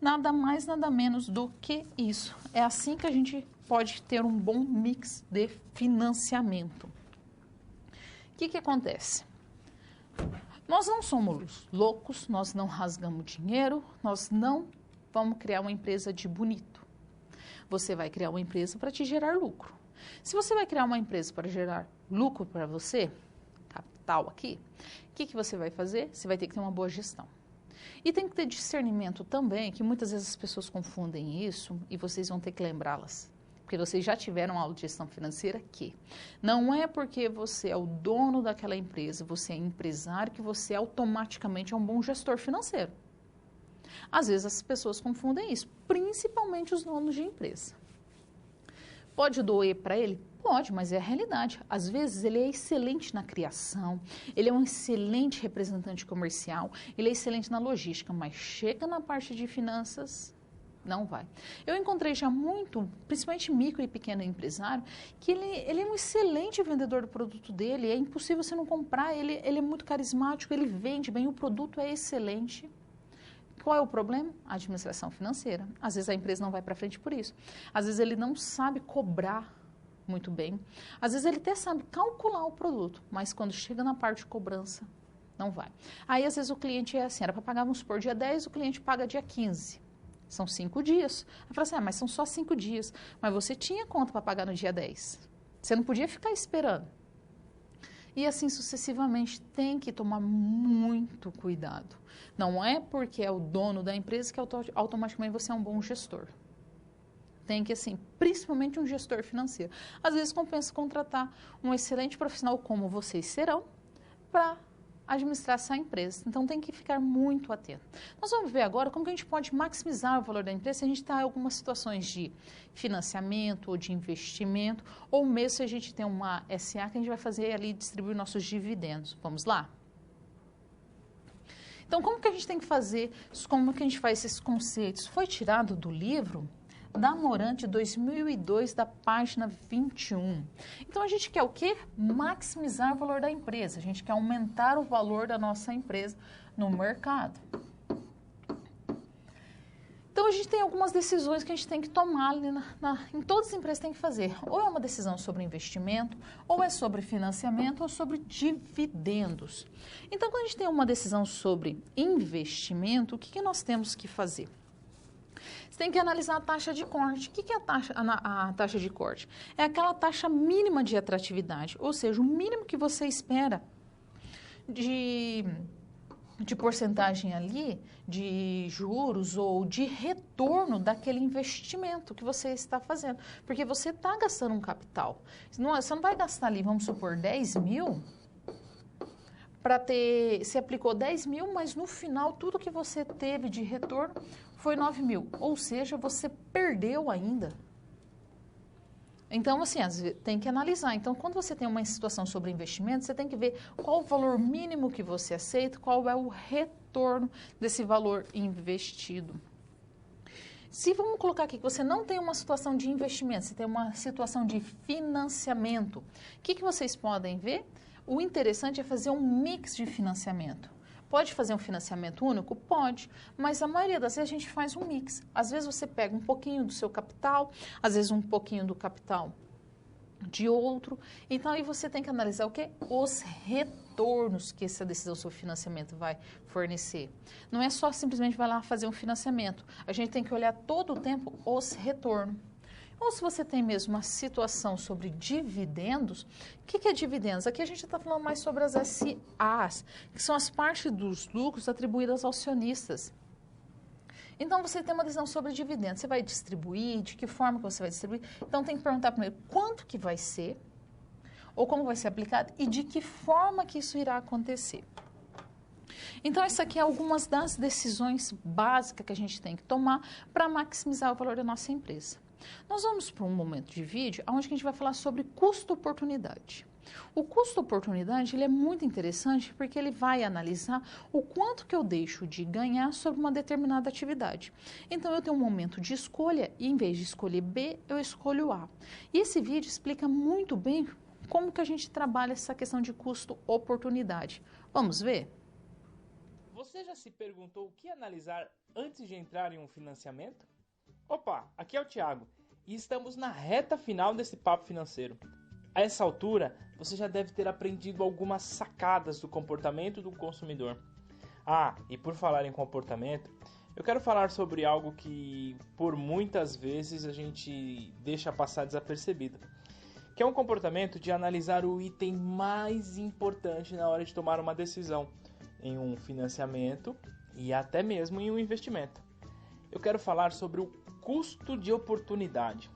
Nada mais, nada menos do que isso. É assim que a gente pode ter um bom mix de financiamento. O que acontece? Nós não somos loucos, nós não rasgamos dinheiro, nós não vamos criar uma empresa de bonito. Você vai criar uma empresa para te gerar lucro. Se você vai criar uma empresa para gerar lucro para você, capital aqui, o que você vai fazer? Você vai ter que ter uma boa gestão. E tem que ter discernimento também, que muitas vezes as pessoas confundem isso e vocês vão ter que lembrá-las. Porque vocês já tiveram aula de gestão financeira que não é porque você é o dono daquela empresa, você é empresário, que você automaticamente é um bom gestor financeiro. Às vezes as pessoas confundem isso, principalmente os donos de empresa. Pode doer para ele? Pode, mas é a realidade. Às vezes ele é excelente na criação, ele é um excelente representante comercial, ele é excelente na logística, mas chega na parte de finanças, não vai. Eu encontrei já muito, principalmente micro e pequeno empresário, que ele é um excelente vendedor do produto dele, é impossível você não comprar, ele é muito carismático, ele vende bem, o produto é excelente. Qual é o problema? A administração financeira. Às vezes a empresa não vai para frente por isso. Às vezes ele não sabe cobrar muito bem. Às vezes ele até sabe calcular o produto, mas quando chega na parte de cobrança, não vai. Aí às vezes o cliente é assim, era para pagar, vamos supor, dia 10, o cliente paga dia 15. São 5 dias. Aí fala assim, mas são só 5 dias. Mas você tinha conta para pagar no dia 10. Você não podia ficar esperando. E assim sucessivamente, tem que tomar muito cuidado. Não é porque é o dono da empresa que automaticamente você é um bom gestor. Tem que, assim, principalmente um gestor financeiro. Às vezes compensa contratar um excelente profissional como vocês serão para administrar essa empresa. Então tem que ficar muito atento. Nós vamos ver agora como que a gente pode maximizar o valor da empresa se a gente está em algumas situações de financiamento ou de investimento, ou mesmo se a gente tem uma SA que a gente vai fazer ali distribuir nossos dividendos. Vamos lá? Então como que a gente tem que fazer, como que a gente faz esses conceitos? Foi tirado do livro da Morante 2002, da página 21. Então, a gente quer o quê? Maximizar o valor da empresa. A gente quer aumentar o valor da nossa empresa no mercado. Então, a gente tem algumas decisões que a gente tem que tomar ali em todas as empresas tem que fazer. Ou é uma decisão sobre investimento, ou é sobre financiamento, ou sobre dividendos. Então, quando a gente tem uma decisão sobre investimento, o que nós temos que fazer? Você tem que analisar a taxa de corte. O que é a taxa de corte? É aquela taxa mínima de atratividade, ou seja, o mínimo que você espera de porcentagem ali, de juros ou de retorno daquele investimento que você está fazendo. Porque você está gastando um capital. Você não vai gastar ali, vamos supor, 10 mil para ter... Você aplicou 10 mil, mas no final tudo que você teve de retorno foi 9 mil. Ou seja, você perdeu ainda. Então, assim, tem que analisar. Então, quando você tem uma situação sobre investimento, você tem que ver qual o valor mínimo que você aceita, qual é o retorno desse valor investido. Se vamos colocar aqui que você não tem uma situação de investimento, você tem uma situação de financiamento, o que vocês podem ver? O interessante é fazer um mix de financiamento. Pode fazer um financiamento único? Pode, mas a maioria das vezes a gente faz um mix. Às vezes você pega um pouquinho do seu capital, às vezes um pouquinho do capital de outro. Então, aí você tem que analisar o quê? Os retornos que essa decisão sobre financiamento vai fornecer. Não é só simplesmente vai lá fazer um financiamento. A gente tem que olhar todo o tempo os retornos. Ou se você tem mesmo uma situação sobre dividendos, o que é dividendos? Aqui a gente está falando mais sobre as SAs, que são as partes dos lucros atribuídas aos acionistas. Então, você tem uma decisão sobre dividendos. Você vai distribuir, de que forma que você vai distribuir? Então, tem que perguntar primeiro quanto que vai ser, ou como vai ser aplicado, e de que forma que isso irá acontecer. Então, isso aqui é algumas das decisões básicas que a gente tem que tomar para maximizar o valor da nossa empresa. Nós vamos para um momento de vídeo onde a gente vai falar sobre custo-oportunidade. O custo-oportunidade ele é muito interessante porque ele vai analisar o quanto que eu deixo de ganhar sobre uma determinada atividade. Então, eu tenho um momento de escolha e, em vez de escolher B, eu escolho A. E esse vídeo explica muito bem como que a gente trabalha essa questão de custo-oportunidade. Vamos ver? Você já se perguntou o que analisar antes de entrar em um financiamento? Opa, aqui é o Thiago e estamos na reta final desse papo financeiro. A essa altura, você já deve ter aprendido algumas sacadas do comportamento do consumidor. Ah, e por falar em comportamento, eu quero falar sobre algo que por muitas vezes a gente deixa passar desapercebido, que é um comportamento de analisar o item mais importante na hora de tomar uma decisão em um financiamento e até mesmo em um investimento. Eu quero falar sobre o custo de oportunidade.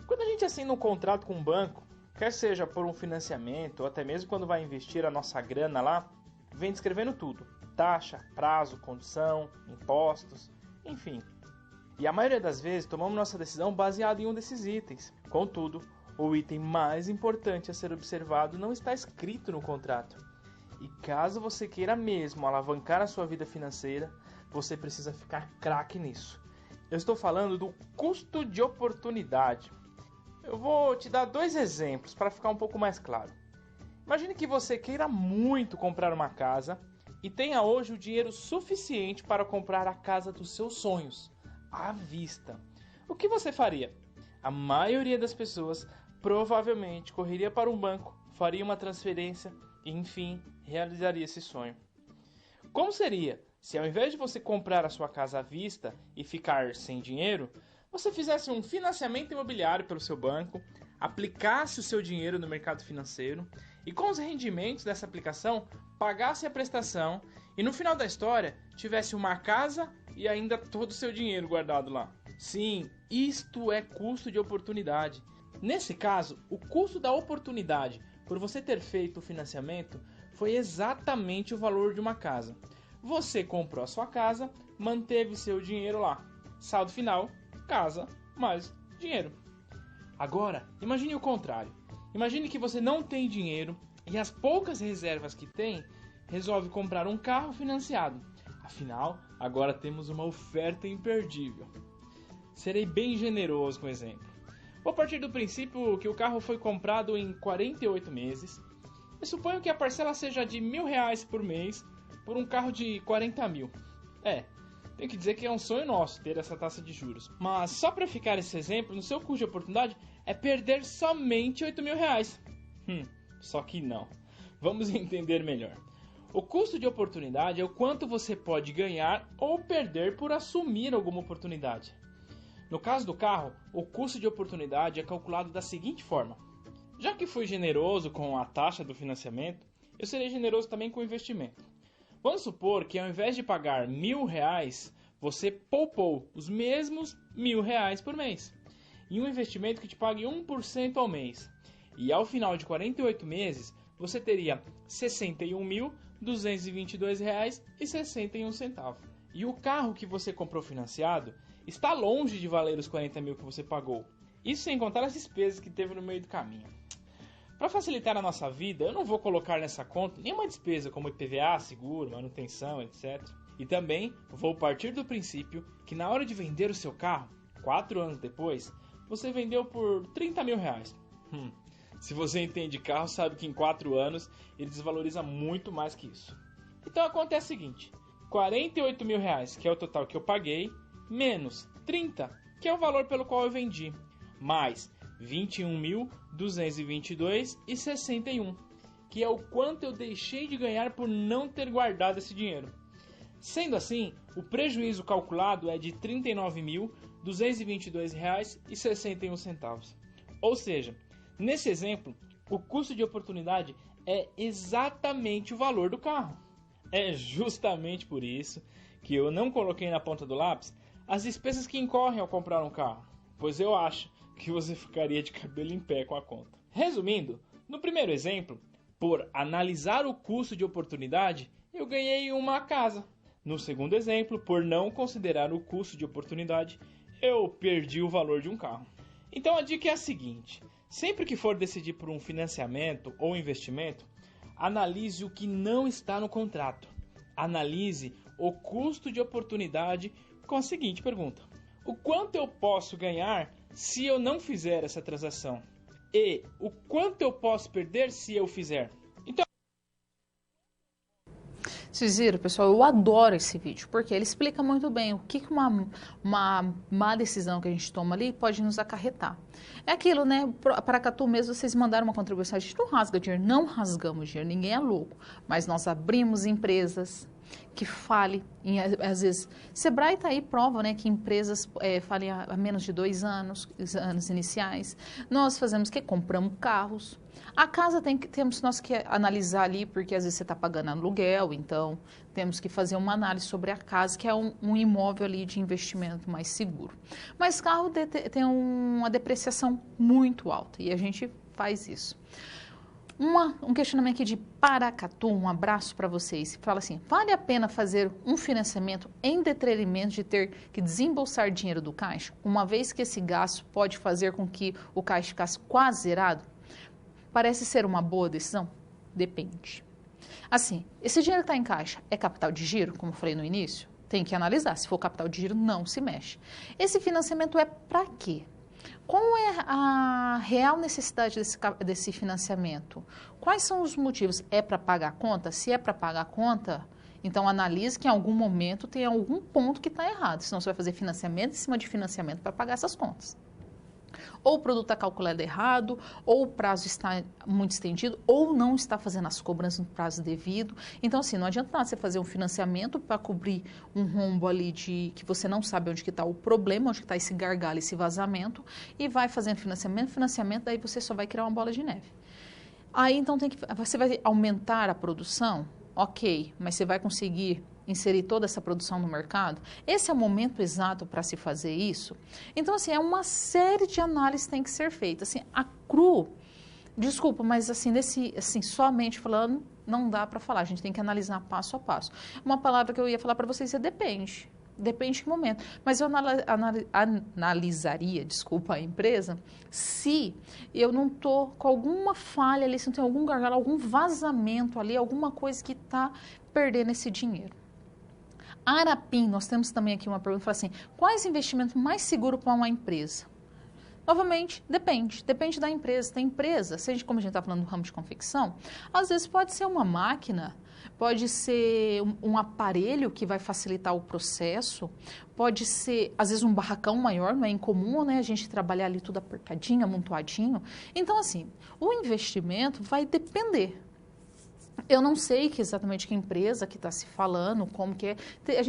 Quando a gente assina um contrato com um banco, quer seja por um financiamento ou até mesmo quando vai investir a nossa grana lá, vem descrevendo tudo: taxa, prazo, condição, impostos, enfim. E a maioria das vezes tomamos nossa decisão baseada em um desses itens. Contudo, o item mais importante a ser observado não está escrito no contrato. E caso você queira mesmo alavancar a sua vida financeira, você precisa ficar craque nisso. Eu estou falando do custo de oportunidade. Eu vou te dar 2 exemplos para ficar um pouco mais claro. Imagine que você queira muito comprar uma casa e tenha hoje o dinheiro suficiente para comprar a casa dos seus sonhos, à vista. O que você faria? A maioria das pessoas provavelmente correria para um banco, faria uma transferência e, enfim, realizaria esse sonho. Como seria se ao invés de você comprar a sua casa à vista e ficar sem dinheiro, você fizesse um financiamento imobiliário pelo seu banco, aplicasse o seu dinheiro no mercado financeiro e com os rendimentos dessa aplicação pagasse a prestação e no final da história tivesse uma casa e ainda todo o seu dinheiro guardado lá? Sim, isto é custo de oportunidade. Nesse caso, o custo da oportunidade por você ter feito o financiamento foi exatamente o valor de uma casa. Você comprou a sua casa, manteve seu dinheiro lá. Saldo final, casa mais dinheiro. Agora, imagine o contrário. Imagine que você não tem dinheiro e as poucas reservas que tem, resolve comprar um carro financiado. Afinal, agora temos uma oferta imperdível. Serei bem generoso com o exemplo. Vou partir do princípio que o carro foi comprado em 48 meses e suponho que a parcela seja de R$1.000 por mês por um carro de 40 mil. Tenho que dizer que é um sonho nosso ter essa taxa de juros. Mas só para ficar esse exemplo, no seu custo de oportunidade é perder somente R$8.000. Só que não. Vamos entender melhor. O custo de oportunidade é o quanto você pode ganhar ou perder por assumir alguma oportunidade. No caso do carro, o custo de oportunidade é calculado da seguinte forma. Já que fui generoso com a taxa do financiamento, eu serei generoso também com o investimento. Vamos supor que ao invés de pagar R$1.000, você poupou os mesmos R$1.000 por mês. E um investimento que te pague 1% ao mês. E ao final de 48 meses, você teria R$ 61.222,61. E o carro que você comprou financiado está longe de valer os 40 mil que você pagou. Isso sem contar as despesas que teve no meio do caminho. Para facilitar a nossa vida, eu não vou colocar nessa conta nenhuma despesa como IPVA, seguro, manutenção, etc. E também vou partir do princípio que na hora de vender o seu carro, 4 anos depois, você vendeu por R$30.000. Se você entende carro, sabe que em 4 anos ele desvaloriza muito mais que isso. Então a conta é a seguinte: R$48.000, que é o total que eu paguei, menos 30, que é o valor pelo qual eu vendi, mais 21.222,61, que é o quanto eu deixei de ganhar por não ter guardado esse dinheiro. Sendo assim, o prejuízo calculado é de R$ 39.222,61. Ou seja, nesse exemplo, o custo de oportunidade é exatamente o valor do carro. É justamente por isso que eu não coloquei na ponta do lápis as despesas que incorrem ao comprar um carro, pois eu acho que você ficaria de cabelo em pé com a conta. Resumindo, no primeiro exemplo, por analisar o custo de oportunidade, eu ganhei uma casa. No segundo exemplo, por não considerar o custo de oportunidade, eu perdi o valor de um carro. Então a dica é a seguinte: sempre que for decidir por um financiamento ou investimento, analise o que não está no contrato. Analise o custo de oportunidade com a seguinte pergunta: o quanto eu posso ganhar se eu não fizer essa transação? E o quanto eu posso perder se eu fizer? Então, Vocês viram, pessoal, eu adoro esse vídeo, porque ele explica muito bem o que uma má decisão que a gente toma ali pode nos acarretar. É aquilo, né? Para Catu mesmo, vocês mandaram uma contribuição, a gente não rasga dinheiro, não rasgamos dinheiro, ninguém é louco, mas nós abrimos empresas que falem, às vezes, Sebrae está aí, prova, né, que empresas falem há menos de 2 anos iniciais. Nós fazemos o quê? Compramos carros. A casa temos nós que analisar ali, porque às vezes você está pagando aluguel, então temos que fazer uma análise sobre a casa, que é um imóvel ali de investimento mais seguro. Mas carro tem uma depreciação muito alta e a gente faz isso. Um questionamento aqui de Paracatu, um abraço para vocês. Fala assim: vale a pena fazer um financiamento em detrimento de ter que desembolsar dinheiro do caixa, uma vez que esse gasto pode fazer com que o caixa ficasse quase zerado? Parece ser uma boa decisão? Depende. Assim, esse dinheiro que está em caixa é capital de giro, como eu falei no início? Tem que analisar. Se for capital de giro, não se mexe. Esse financiamento é para quê? Qual é a real necessidade desse financiamento? Quais são os motivos? É para pagar a conta? Se é para pagar a conta, então analise que em algum momento tem algum ponto que está errado. Senão você vai fazer financiamento em cima de financiamento para pagar essas contas. Ou o produto está calculado errado, ou o prazo está muito estendido, ou não está fazendo as cobranças no prazo devido. Então, assim, não adianta nada você fazer um financiamento para cobrir um rombo ali que você não sabe onde que está o problema, onde que está esse gargalo, esse vazamento, e vai fazendo financiamento, daí você só vai criar uma bola de neve. Aí, então, você vai aumentar a produção? Ok, mas você vai conseguir inserir toda essa produção no mercado? Esse é o momento exato para se fazer isso? Então, assim, é uma série de análises que tem que ser feita. Assim, desculpa, mas assim, somente falando, não dá para falar. A gente tem que analisar passo a passo. Uma palavra que eu ia falar para vocês é depende. Depende de que momento. Mas eu analisaria, a empresa, se eu não estou com alguma falha ali, se não tem algum gargalo, algum vazamento ali, alguma coisa que está perdendo esse dinheiro. Arapim, nós temos também aqui uma pergunta, fala assim: quais investimentos mais seguros para uma empresa? Novamente, depende da empresa. Tem empresa, como a gente está falando do ramo de confecção, às vezes pode ser uma máquina, pode ser um aparelho que vai facilitar o processo, pode ser, às vezes, um barracão maior, não é incomum, né? A gente trabalhar ali tudo apertadinho, amontoadinho. Então, assim, o investimento vai depender. Eu não sei exatamente que empresa que está se falando, como que é.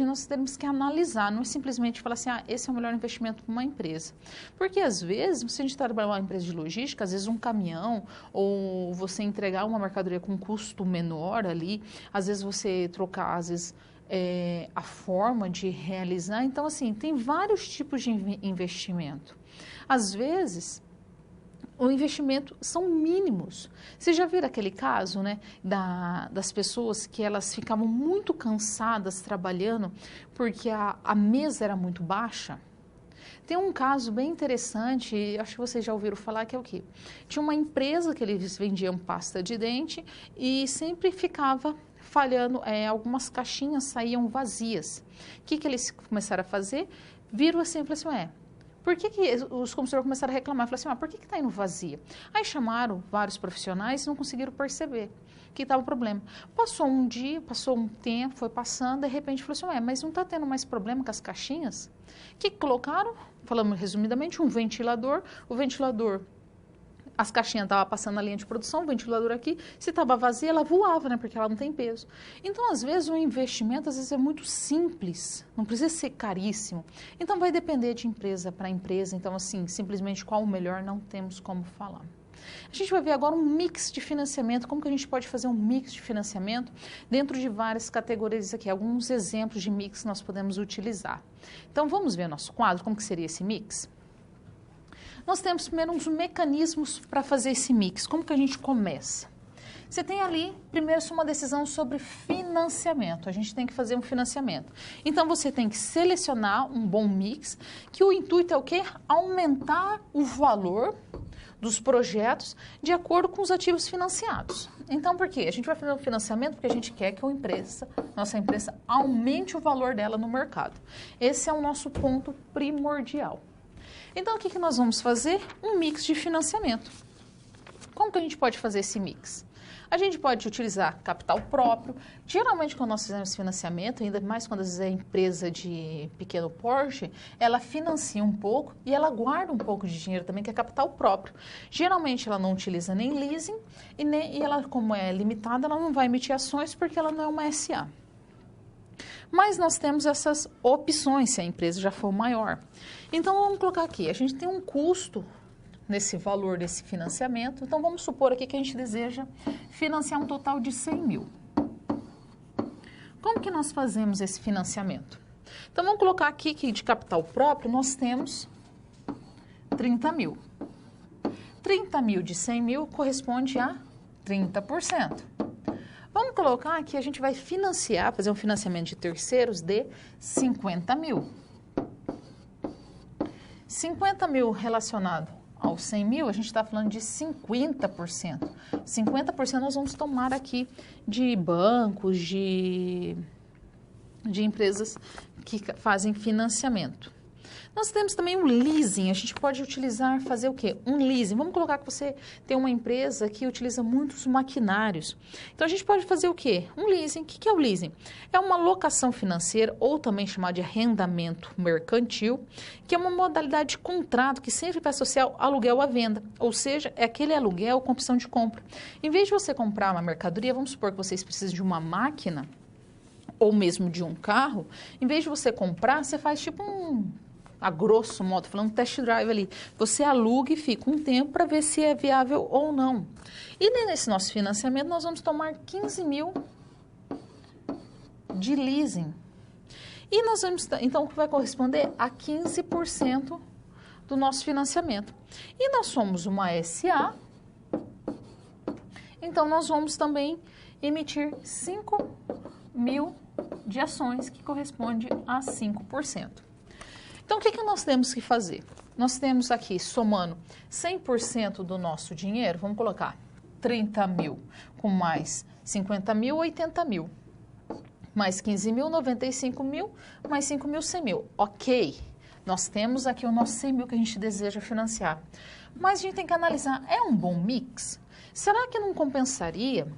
Nós temos que analisar, não é simplesmente falar assim, esse é o melhor investimento para uma empresa. Porque, às vezes, se a gente trabalhar uma empresa de logística, às vezes um caminhão, ou você entregar uma mercadoria com custo menor ali, às vezes você trocar, às vezes, a forma de realizar. Então, assim, tem vários tipos de investimento. Às vezes, o investimento são mínimos. Você já viu aquele caso, né, das pessoas que elas ficavam muito cansadas trabalhando porque a mesa era muito baixa? Tem um caso bem interessante, acho que vocês já ouviram falar, que é o quê? Tinha uma empresa que eles vendiam pasta de dente e sempre ficava falhando, algumas caixinhas saíam vazias. O que eles começaram a fazer? Viram assim e falaram assim, Por que os consumidores começaram a reclamar? Falaram assim, por que está indo vazia? Aí chamaram vários profissionais e não conseguiram perceber que estava o problema. Passou um dia, passou um tempo, foi passando, de repente falou assim, mas não está tendo mais problema com as caixinhas? O que colocaram? Falamos resumidamente, um ventilador. O ventilador, as caixinhas estavam passando na linha de produção, o ventilador aqui, se estava vazia, ela voava, né? Porque ela não tem peso. Então, às vezes, o investimento, às vezes, é muito simples, não precisa ser caríssimo. Então, vai depender de empresa para empresa. Então, assim, simplesmente qual o melhor, não temos como falar. A gente vai ver agora um mix de financiamento, como que a gente pode fazer um mix de financiamento dentro de várias categorias aqui, alguns exemplos de mix que nós podemos utilizar. Então, vamos ver nosso quadro, como que seria esse mix? Nós temos primeiro uns mecanismos para fazer esse mix. Como que a gente começa? Você tem ali, primeiro, uma decisão sobre financiamento. A gente tem que fazer um financiamento. Então, você tem que selecionar um bom mix, que o intuito é o quê? Aumentar o valor dos projetos de acordo com os ativos financiados. Então, por quê? A gente vai fazer um financiamento porque a gente quer que nossa empresa aumente o valor dela no mercado. Esse é o nosso ponto primordial. Então, o que nós vamos fazer? Um mix de financiamento. Como que a gente pode fazer esse mix? A gente pode utilizar capital próprio. Geralmente, quando nós fizemos financiamento, ainda mais quando às vezes é empresa de pequeno porte, ela financia um pouco e ela guarda um pouco de dinheiro também, que é capital próprio. Geralmente, ela não utiliza nem leasing e ela, como é limitada, ela não vai emitir ações porque ela não é uma SA. Mas nós temos essas opções se a empresa já for maior. Então, vamos colocar aqui, a gente tem um custo nesse valor desse financiamento. Então, vamos supor aqui que a gente deseja financiar um total de 100 mil. Como que nós fazemos esse financiamento? Então, vamos colocar aqui que de capital próprio nós temos 30 mil. 30 mil de 100 mil corresponde a 30%. Vamos colocar que a gente vai financiar, fazer um financiamento de terceiros de 50 mil. 50 mil relacionado aos 100 mil, a gente está falando de 50%. 50% nós vamos tomar aqui de bancos, de empresas que fazem financiamento. Nós temos também um leasing, a gente pode utilizar, fazer o quê? Um leasing. Vamos colocar que você tem uma empresa que utiliza muitos maquinários. Então, a gente pode fazer o quê? Um leasing. O que é o leasing? É uma locação financeira, ou também chamada de arrendamento mercantil, que é uma modalidade de contrato que sempre vai associar aluguel à venda. Ou seja, é aquele aluguel com opção de compra. Em vez de você comprar uma mercadoria, vamos supor que vocês precisam de uma máquina, ou mesmo de um carro, em vez de você comprar, você faz tipo a grosso modo, falando test drive ali, você aluga e fica um tempo para ver se é viável ou não. E nesse nosso financiamento, nós vamos tomar 15 mil de leasing. E nós vamos, então, vai corresponder a 15% do nosso financiamento. E nós somos uma SA, então nós vamos também emitir 5 mil de ações, que corresponde a 5%. Então, o que nós temos que fazer? Nós temos aqui, somando 100% do nosso dinheiro, vamos colocar 30 mil com mais 50 mil, 80 mil. Mais 15 mil, 95 mil, mais 5 mil, 100 mil. Ok, nós temos aqui o nosso 100 mil que a gente deseja financiar. Mas a gente tem que analisar, é um bom mix? Será que não compensaria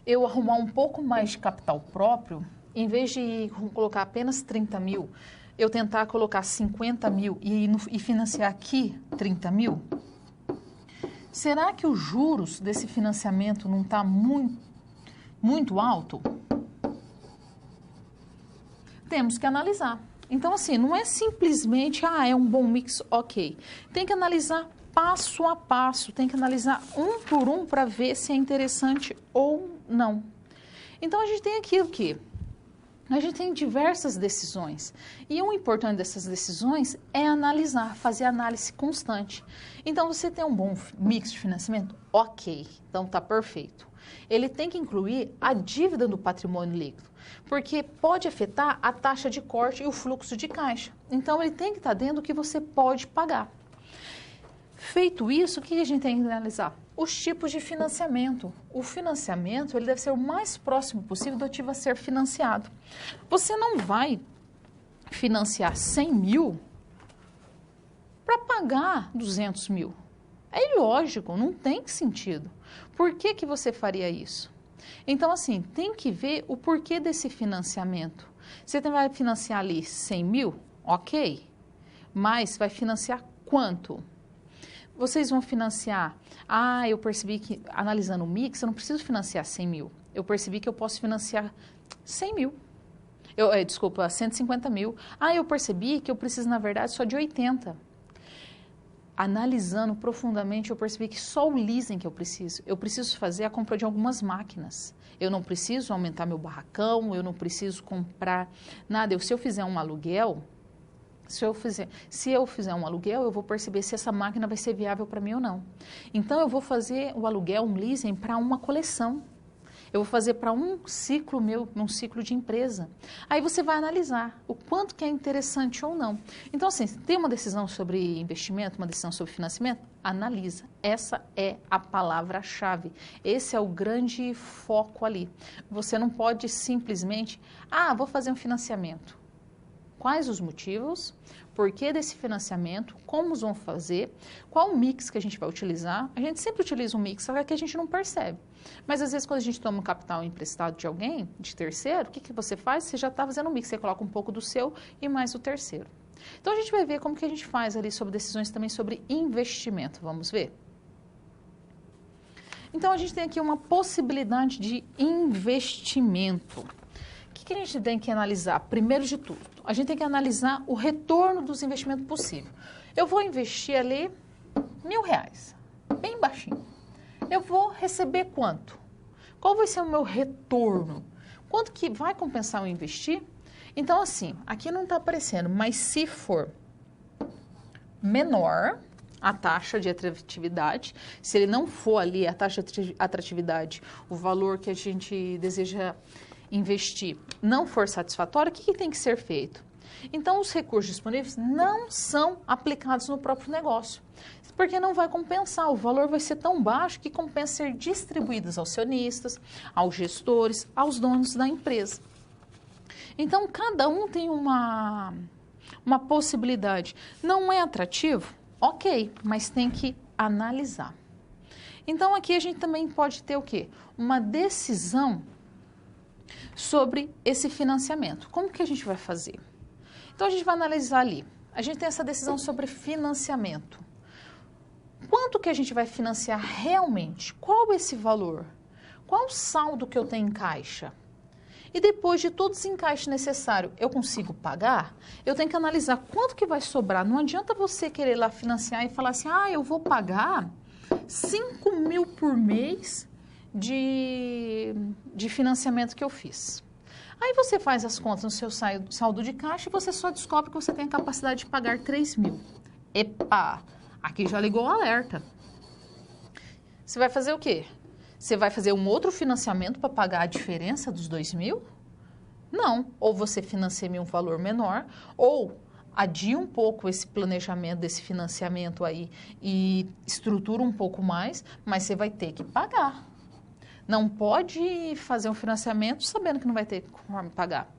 eu arrumar um pouco mais de capital próprio, em vez de colocar apenas 30 mil, eu tentar colocar 50 mil e financiar aqui 30 mil? Será que os juros desse financiamento não está muito alto? Temos que analisar. Então, assim, não é simplesmente, é um bom mix, ok. Tem que analisar passo a passo, tem que analisar um por um para ver se é interessante ou não. Então, a gente tem aqui o quê? A gente tem diversas decisões e o importante dessas decisões é analisar, fazer análise constante. Então, você tem um bom mix de financiamento? Ok, então está perfeito. Ele tem que incluir a dívida do patrimônio líquido, porque pode afetar a taxa de corte e o fluxo de caixa. Então, ele tem que estar dentro do que você pode pagar. Feito isso, o que a gente tem que analisar? Os tipos de financiamento. O financiamento ele deve ser o mais próximo possível do ativo a ser financiado. Você não vai financiar 100 mil para pagar 200 mil. É ilógico, não tem sentido. Por que que você faria isso? Então, assim, tem que ver o porquê desse financiamento. Você vai financiar ali 100 mil? Ok. Mas vai financiar quanto? Vocês vão financiar... eu percebi que, analisando o mix, eu não preciso financiar 100 mil. Eu percebi que eu posso financiar 100 mil. 150 mil. Eu percebi que eu preciso, na verdade, só de 80. Analisando profundamente, eu percebi que só o leasing que eu preciso. Eu preciso fazer a compra de algumas máquinas. Eu não preciso aumentar meu barracão, eu não preciso comprar nada. Se eu fizer um aluguel... Se eu fizer um aluguel, eu vou perceber se essa máquina vai ser viável para mim ou não. Então, eu vou fazer o aluguel, um leasing, para uma coleção. Eu vou fazer para um ciclo meu, um ciclo de empresa. Aí você vai analisar o quanto que é interessante ou não. Então, assim, tem uma decisão sobre investimento, uma decisão sobre financiamento? Analisa. Essa é a palavra-chave. Esse é o grande foco ali. Você não pode simplesmente, vou fazer um financiamento. Quais os motivos, por que desse financiamento, como vão fazer, qual o mix que a gente vai utilizar. A gente sempre utiliza um mix, só que a gente não percebe. Mas às vezes quando a gente toma um capital emprestado de alguém, de terceiro, o que você faz? Você já está fazendo um mix, você coloca um pouco do seu e mais do terceiro. Então a gente vai ver como que a gente faz ali sobre decisões também sobre investimento, vamos ver? Então a gente tem aqui uma possibilidade de investimento. O que a gente tem que analisar? Primeiro de tudo, a gente tem que analisar o retorno dos investimentos possível. Eu vou investir ali R$1.000, bem baixinho. Eu vou receber quanto? Qual vai ser o meu retorno? Quanto que vai compensar eu investir? Então, assim, aqui não está aparecendo, mas se for menor a taxa de atratividade, se ele não for ali a taxa de atratividade, o valor que a gente deseja investir não for satisfatório, o que tem que ser feito? Então, os recursos disponíveis não são aplicados no próprio negócio, porque não vai compensar, o valor vai ser tão baixo que compensa ser distribuídos aos acionistas, aos gestores, aos donos da empresa. Então, cada um tem uma possibilidade. Não é atrativo? Ok, mas tem que analisar. Então, aqui a gente também pode ter o quê? Uma decisão sobre esse financiamento. Como que a gente vai fazer? Então, a gente vai analisar ali. A gente tem essa decisão sobre financiamento. Quanto que a gente vai financiar realmente? Qual é esse valor? Qual o saldo que eu tenho em caixa? E depois de todo esse encaixe necessário, eu consigo pagar? Eu tenho que analisar quanto que vai sobrar. Não adianta você querer lá financiar e falar assim, eu vou pagar 5 mil por mês de financiamento que eu fiz. Aí você faz as contas no seu saldo de caixa e você só descobre que você tem a capacidade de pagar 3 mil. Epa, aqui já ligou o alerta. Você vai fazer o quê? Você vai fazer um outro financiamento para pagar a diferença dos 2 mil? Não. Ou você financia um valor menor, ou adia um pouco esse planejamento desse financiamento aí e estrutura um pouco mais, mas você vai ter que pagar. Não pode fazer um financiamento sabendo que não vai ter como pagar.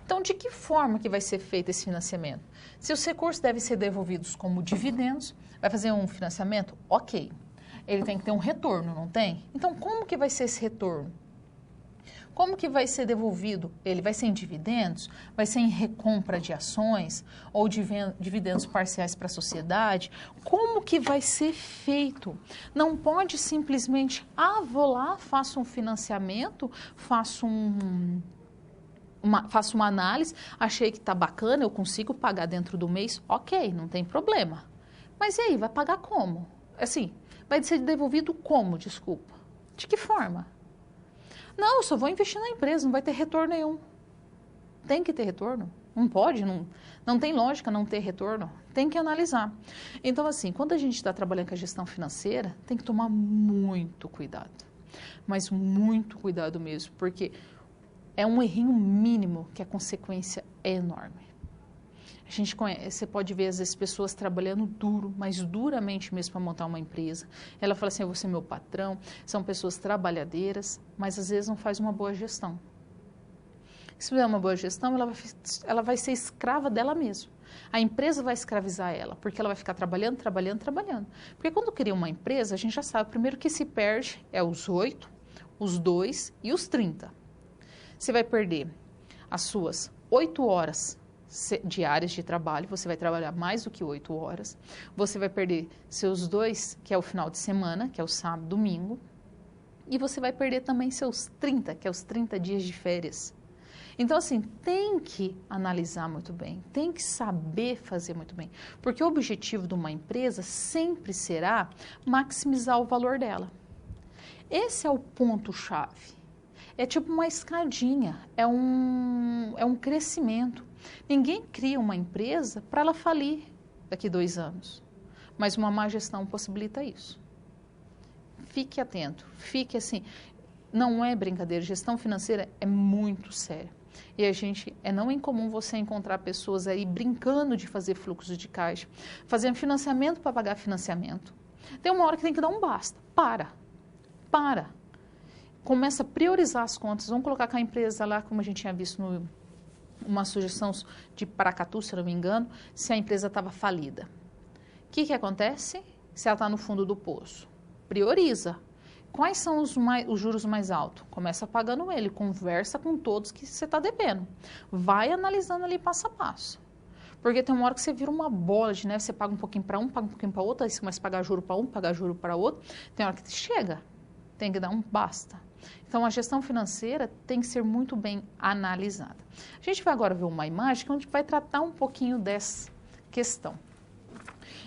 Então, de que forma que vai ser feito esse financiamento? Se os recursos devem ser devolvidos como dividendos, vai fazer um financiamento? Ok. Ele tem que ter um retorno, não tem? Então, como que vai ser esse retorno? Como que vai ser devolvido? Ele vai ser em dividendos? Vai ser em recompra de ações? Ou dividendos parciais para a sociedade? Como que vai ser feito? Não pode simplesmente, vou lá, faço um financiamento, faço uma análise, achei que está bacana, eu consigo pagar dentro do mês, ok, não tem problema. Mas e aí, vai pagar como? Assim, vai ser devolvido como, desculpa? De que forma? Não, eu só vou investir na empresa, não vai ter retorno nenhum. Tem que ter retorno? Não pode, não tem lógica não ter retorno. Tem que analisar. Então, assim, quando a gente está trabalhando com a gestão financeira, tem que tomar muito cuidado. Mas muito cuidado mesmo, porque é um errinho mínimo que a consequência é enorme. A gente conhece, você pode ver, às vezes, pessoas trabalhando duro, mas duramente mesmo para montar uma empresa. Ela fala assim, eu vou ser meu patrão. São pessoas trabalhadeiras, mas às vezes não faz uma boa gestão. Se fizer uma boa gestão, ela vai ser escrava dela mesma. A empresa vai escravizar ela, porque ela vai ficar trabalhando. Porque quando cria uma empresa, a gente já sabe, primeiro que se perde é os 8, os 2 e os 30. Você vai perder as suas 8 horas diárias de trabalho, você vai trabalhar mais do que 8 horas. Você vai perder seus 2, que é o final de semana, que é o sábado, domingo. E você vai perder também seus 30, que é os 30 dias de férias. Então, assim, tem que analisar muito bem, tem que saber fazer muito bem, porque o objetivo de uma empresa sempre será maximizar o valor dela. Esse é o ponto-chave. É tipo uma escadinha, é um crescimento. Ninguém cria uma empresa para ela falir daqui 2 anos, mas uma má gestão possibilita isso. Fique atento, fique assim, não é brincadeira, gestão financeira é muito séria. E não é incomum você encontrar pessoas aí brincando de fazer fluxo de caixa, fazendo financiamento para pagar financiamento. Tem uma hora que tem que dar um basta. Para. Começa a priorizar as contas. Vamos colocar com a empresa lá, como a gente tinha visto uma sugestão de Paracatu, se eu não me engano, se a empresa estava falida. O que acontece? Se ela está no fundo do poço. Prioriza. Quais são os juros mais altos? Começa pagando ele, conversa com todos que você está devendo. Vai analisando ali passo a passo. Porque tem uma hora que você vira uma bola de neve, você paga um pouquinho para um, paga um pouquinho para outro, aí você começa a pagar juro para um, pagar juro para outro. Tem hora que chega, tem que dar um basta. Então, a gestão financeira tem que ser muito bem analisada. A gente vai agora ver uma imagem onde vai tratar um pouquinho dessa questão.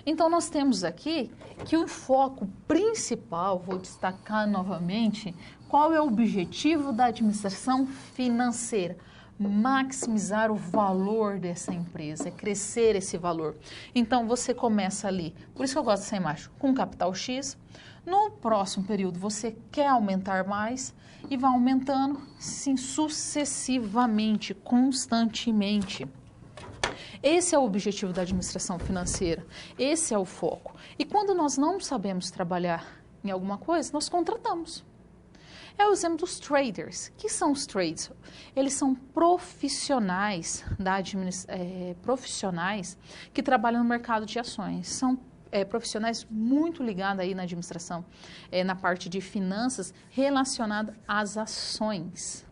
Então, nós temos aqui que o foco principal, vou destacar novamente, qual é o objetivo da administração financeira? Maximizar o valor dessa empresa, crescer esse valor. Então, você começa ali, por isso que eu gosto dessa imagem, com capital X. No próximo período, você quer aumentar mais e vai aumentando, sim, sucessivamente, constantemente. Esse é o objetivo da administração financeira, esse é o foco. E quando nós não sabemos trabalhar em alguma coisa, nós contratamos. É o exemplo dos traders. O que são os traders? Eles são profissionais, profissionais que trabalham no mercado de ações. São profissionais muito ligados aí na administração, na parte de finanças relacionada às ações.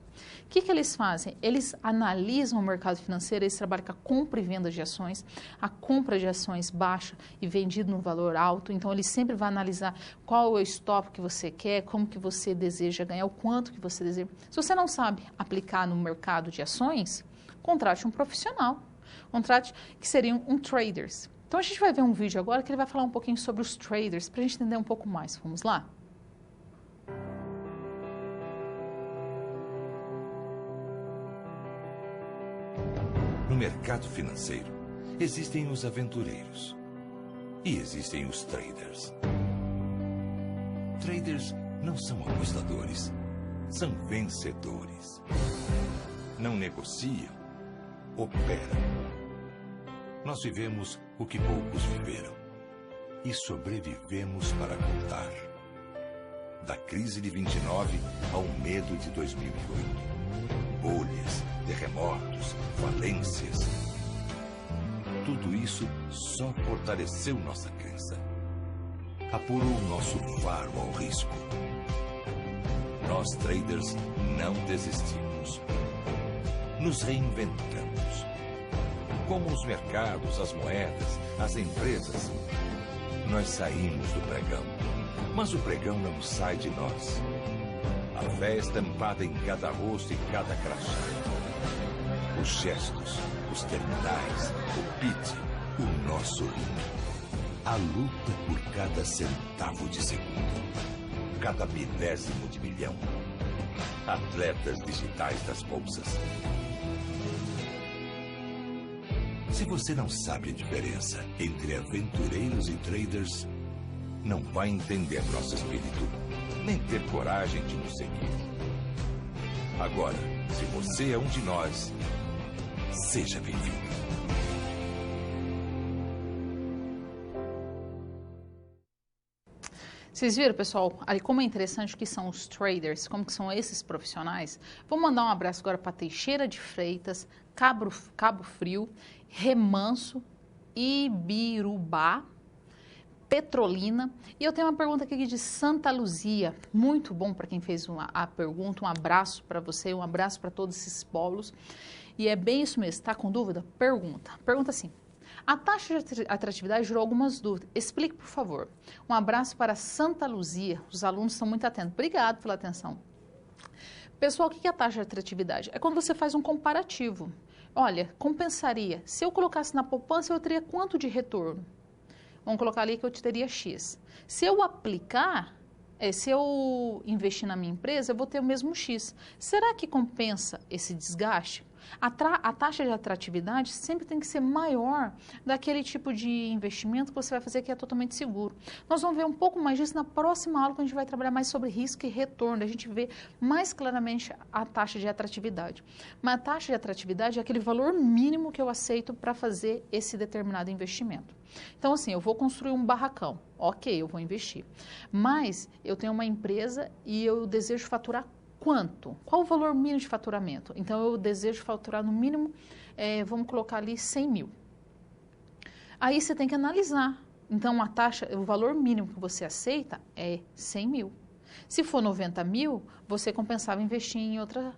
O que eles fazem? Eles analisam o mercado financeiro, eles trabalham com a compra e venda de ações, a compra de ações baixa e vendido no valor alto, então eles sempre vão analisar qual é o stop que você quer, como que você deseja ganhar, o quanto que você deseja. Se você não sabe aplicar no mercado de ações, contrate um profissional, contrate que seriam traders. Então a gente vai ver um vídeo agora que ele vai falar um pouquinho sobre os traders, para a gente entender um pouco mais. Vamos lá? No mercado financeiro, existem os aventureiros e existem os traders. Traders não são apostadores, são vencedores. Não negociam, operam. Nós vivemos o que poucos viveram e sobrevivemos para contar. Da crise de 29 ao medo de 2008. Bolhas, terremotos, falências. Tudo isso só fortaleceu nossa crença. Apurou nosso faro ao risco. Nós, traders, não desistimos. Nos reinventamos. Como os mercados, as moedas, as empresas, nós saímos do pregão. Mas o pregão não sai de nós. A fé estampada em cada rosto e cada crachá. Os gestos, os terminais, o pitch, o nosso ringue. A luta por cada centavo de segundo. Cada milésimo de milhão. Atletas digitais das bolsas. Se você não sabe a diferença entre aventureiros e traders, não vai entender nosso espírito, nem ter coragem de nos seguir. Agora, se você é um de nós, seja bem-vindo. Vocês viram, pessoal, ali como é interessante o que são os traders, como que são esses profissionais? Vou mandar um abraço agora para Teixeira de Freitas, Cabo Frio, Remanso, Ibirubá, Petrolina. E eu tenho uma pergunta aqui de Santa Luzia, muito bom para quem fez a pergunta, um abraço para você, um abraço para todos esses polos. E é bem isso mesmo, está com dúvida? Pergunta assim. A taxa de atratividade gerou algumas dúvidas. Explique, por favor. Um abraço para Santa Luzia. Os alunos estão muito atentos. Obrigado pela atenção. Pessoal, o que é a taxa de atratividade? É quando você faz um comparativo. Olha, compensaria. Se eu colocasse na poupança, eu teria quanto de retorno? Vamos colocar ali que eu teria X. Se eu aplicar, se eu investir na minha empresa, eu vou ter o mesmo X. Será que compensa esse desgaste? A taxa de atratividade sempre tem que ser maior daquele tipo de investimento que você vai fazer que é totalmente seguro. Nós vamos ver um pouco mais disso na próxima aula, quando a gente vai trabalhar mais sobre risco e retorno. A gente vê mais claramente a taxa de atratividade. Mas a taxa de atratividade é aquele valor mínimo que eu aceito para fazer esse determinado investimento. Então, assim, eu vou construir um barracão. Ok, eu vou investir. Mas eu tenho uma empresa e eu desejo faturar quanto? Qual o valor mínimo de faturamento? Então, eu desejo faturar no mínimo, vamos colocar ali 100 mil. Aí você tem que analisar. Então, a taxa, o valor mínimo que você aceita é 100 mil. Se for 90 mil, você compensava investir em outra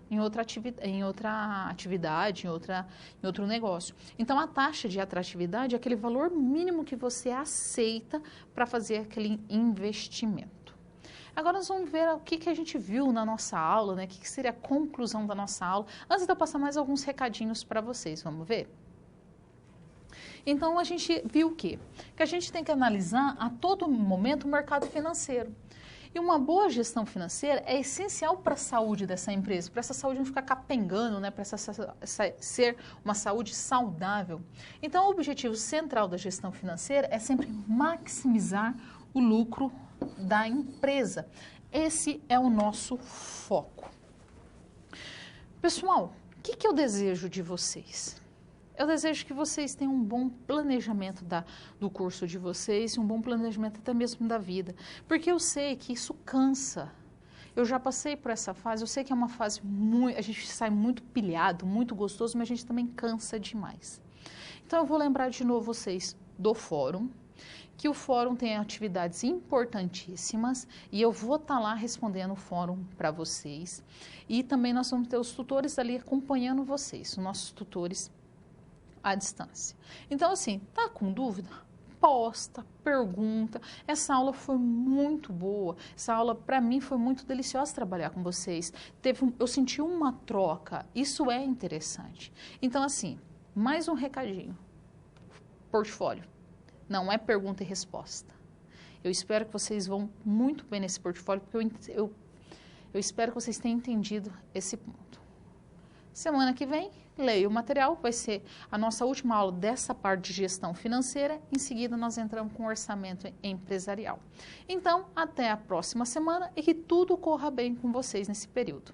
atividade, em outro negócio. Então, a taxa de atratividade é aquele valor mínimo que você aceita para fazer aquele investimento. Agora nós vamos ver o que a gente viu na nossa aula, né? O que seria a conclusão da nossa aula. Antes de eu passar mais alguns recadinhos para vocês, vamos ver? Então, a gente viu o quê? Que a gente tem que analisar a todo momento o mercado financeiro. E uma boa gestão financeira é essencial para a saúde dessa empresa, para essa saúde não ficar capengando, né? Para essa ser uma saúde saudável. Então, o objetivo central da gestão financeira é sempre maximizar o lucro da empresa. Esse é o nosso foco. Pessoal, o que eu desejo de vocês? Eu desejo que vocês tenham um bom planejamento do curso de vocês e um bom planejamento até mesmo da vida. Porque eu sei que isso cansa. Eu já passei por essa fase, eu sei que é uma fase a gente sai muito pilhado, muito gostoso, mas a gente também cansa demais. Então eu vou lembrar de novo vocês do fórum, que o fórum tem atividades importantíssimas e eu vou estar lá respondendo o fórum para vocês. E também nós vamos ter os tutores ali acompanhando vocês, os nossos tutores à distância. Então, assim, tá com dúvida? Posta, pergunta. Essa aula foi muito boa. Essa aula, para mim, foi muito deliciosa trabalhar com vocês. Eu senti uma troca. Isso é interessante. Então, assim, mais um recadinho. Portfólio. Não é pergunta e resposta. Eu espero que vocês vão muito bem nesse portfólio, porque eu espero que vocês tenham entendido esse ponto. Semana que vem, leia o material, vai ser a nossa última aula dessa parte de gestão financeira. Em seguida, nós entramos com orçamento empresarial. Então, até a próxima semana e que tudo corra bem com vocês nesse período.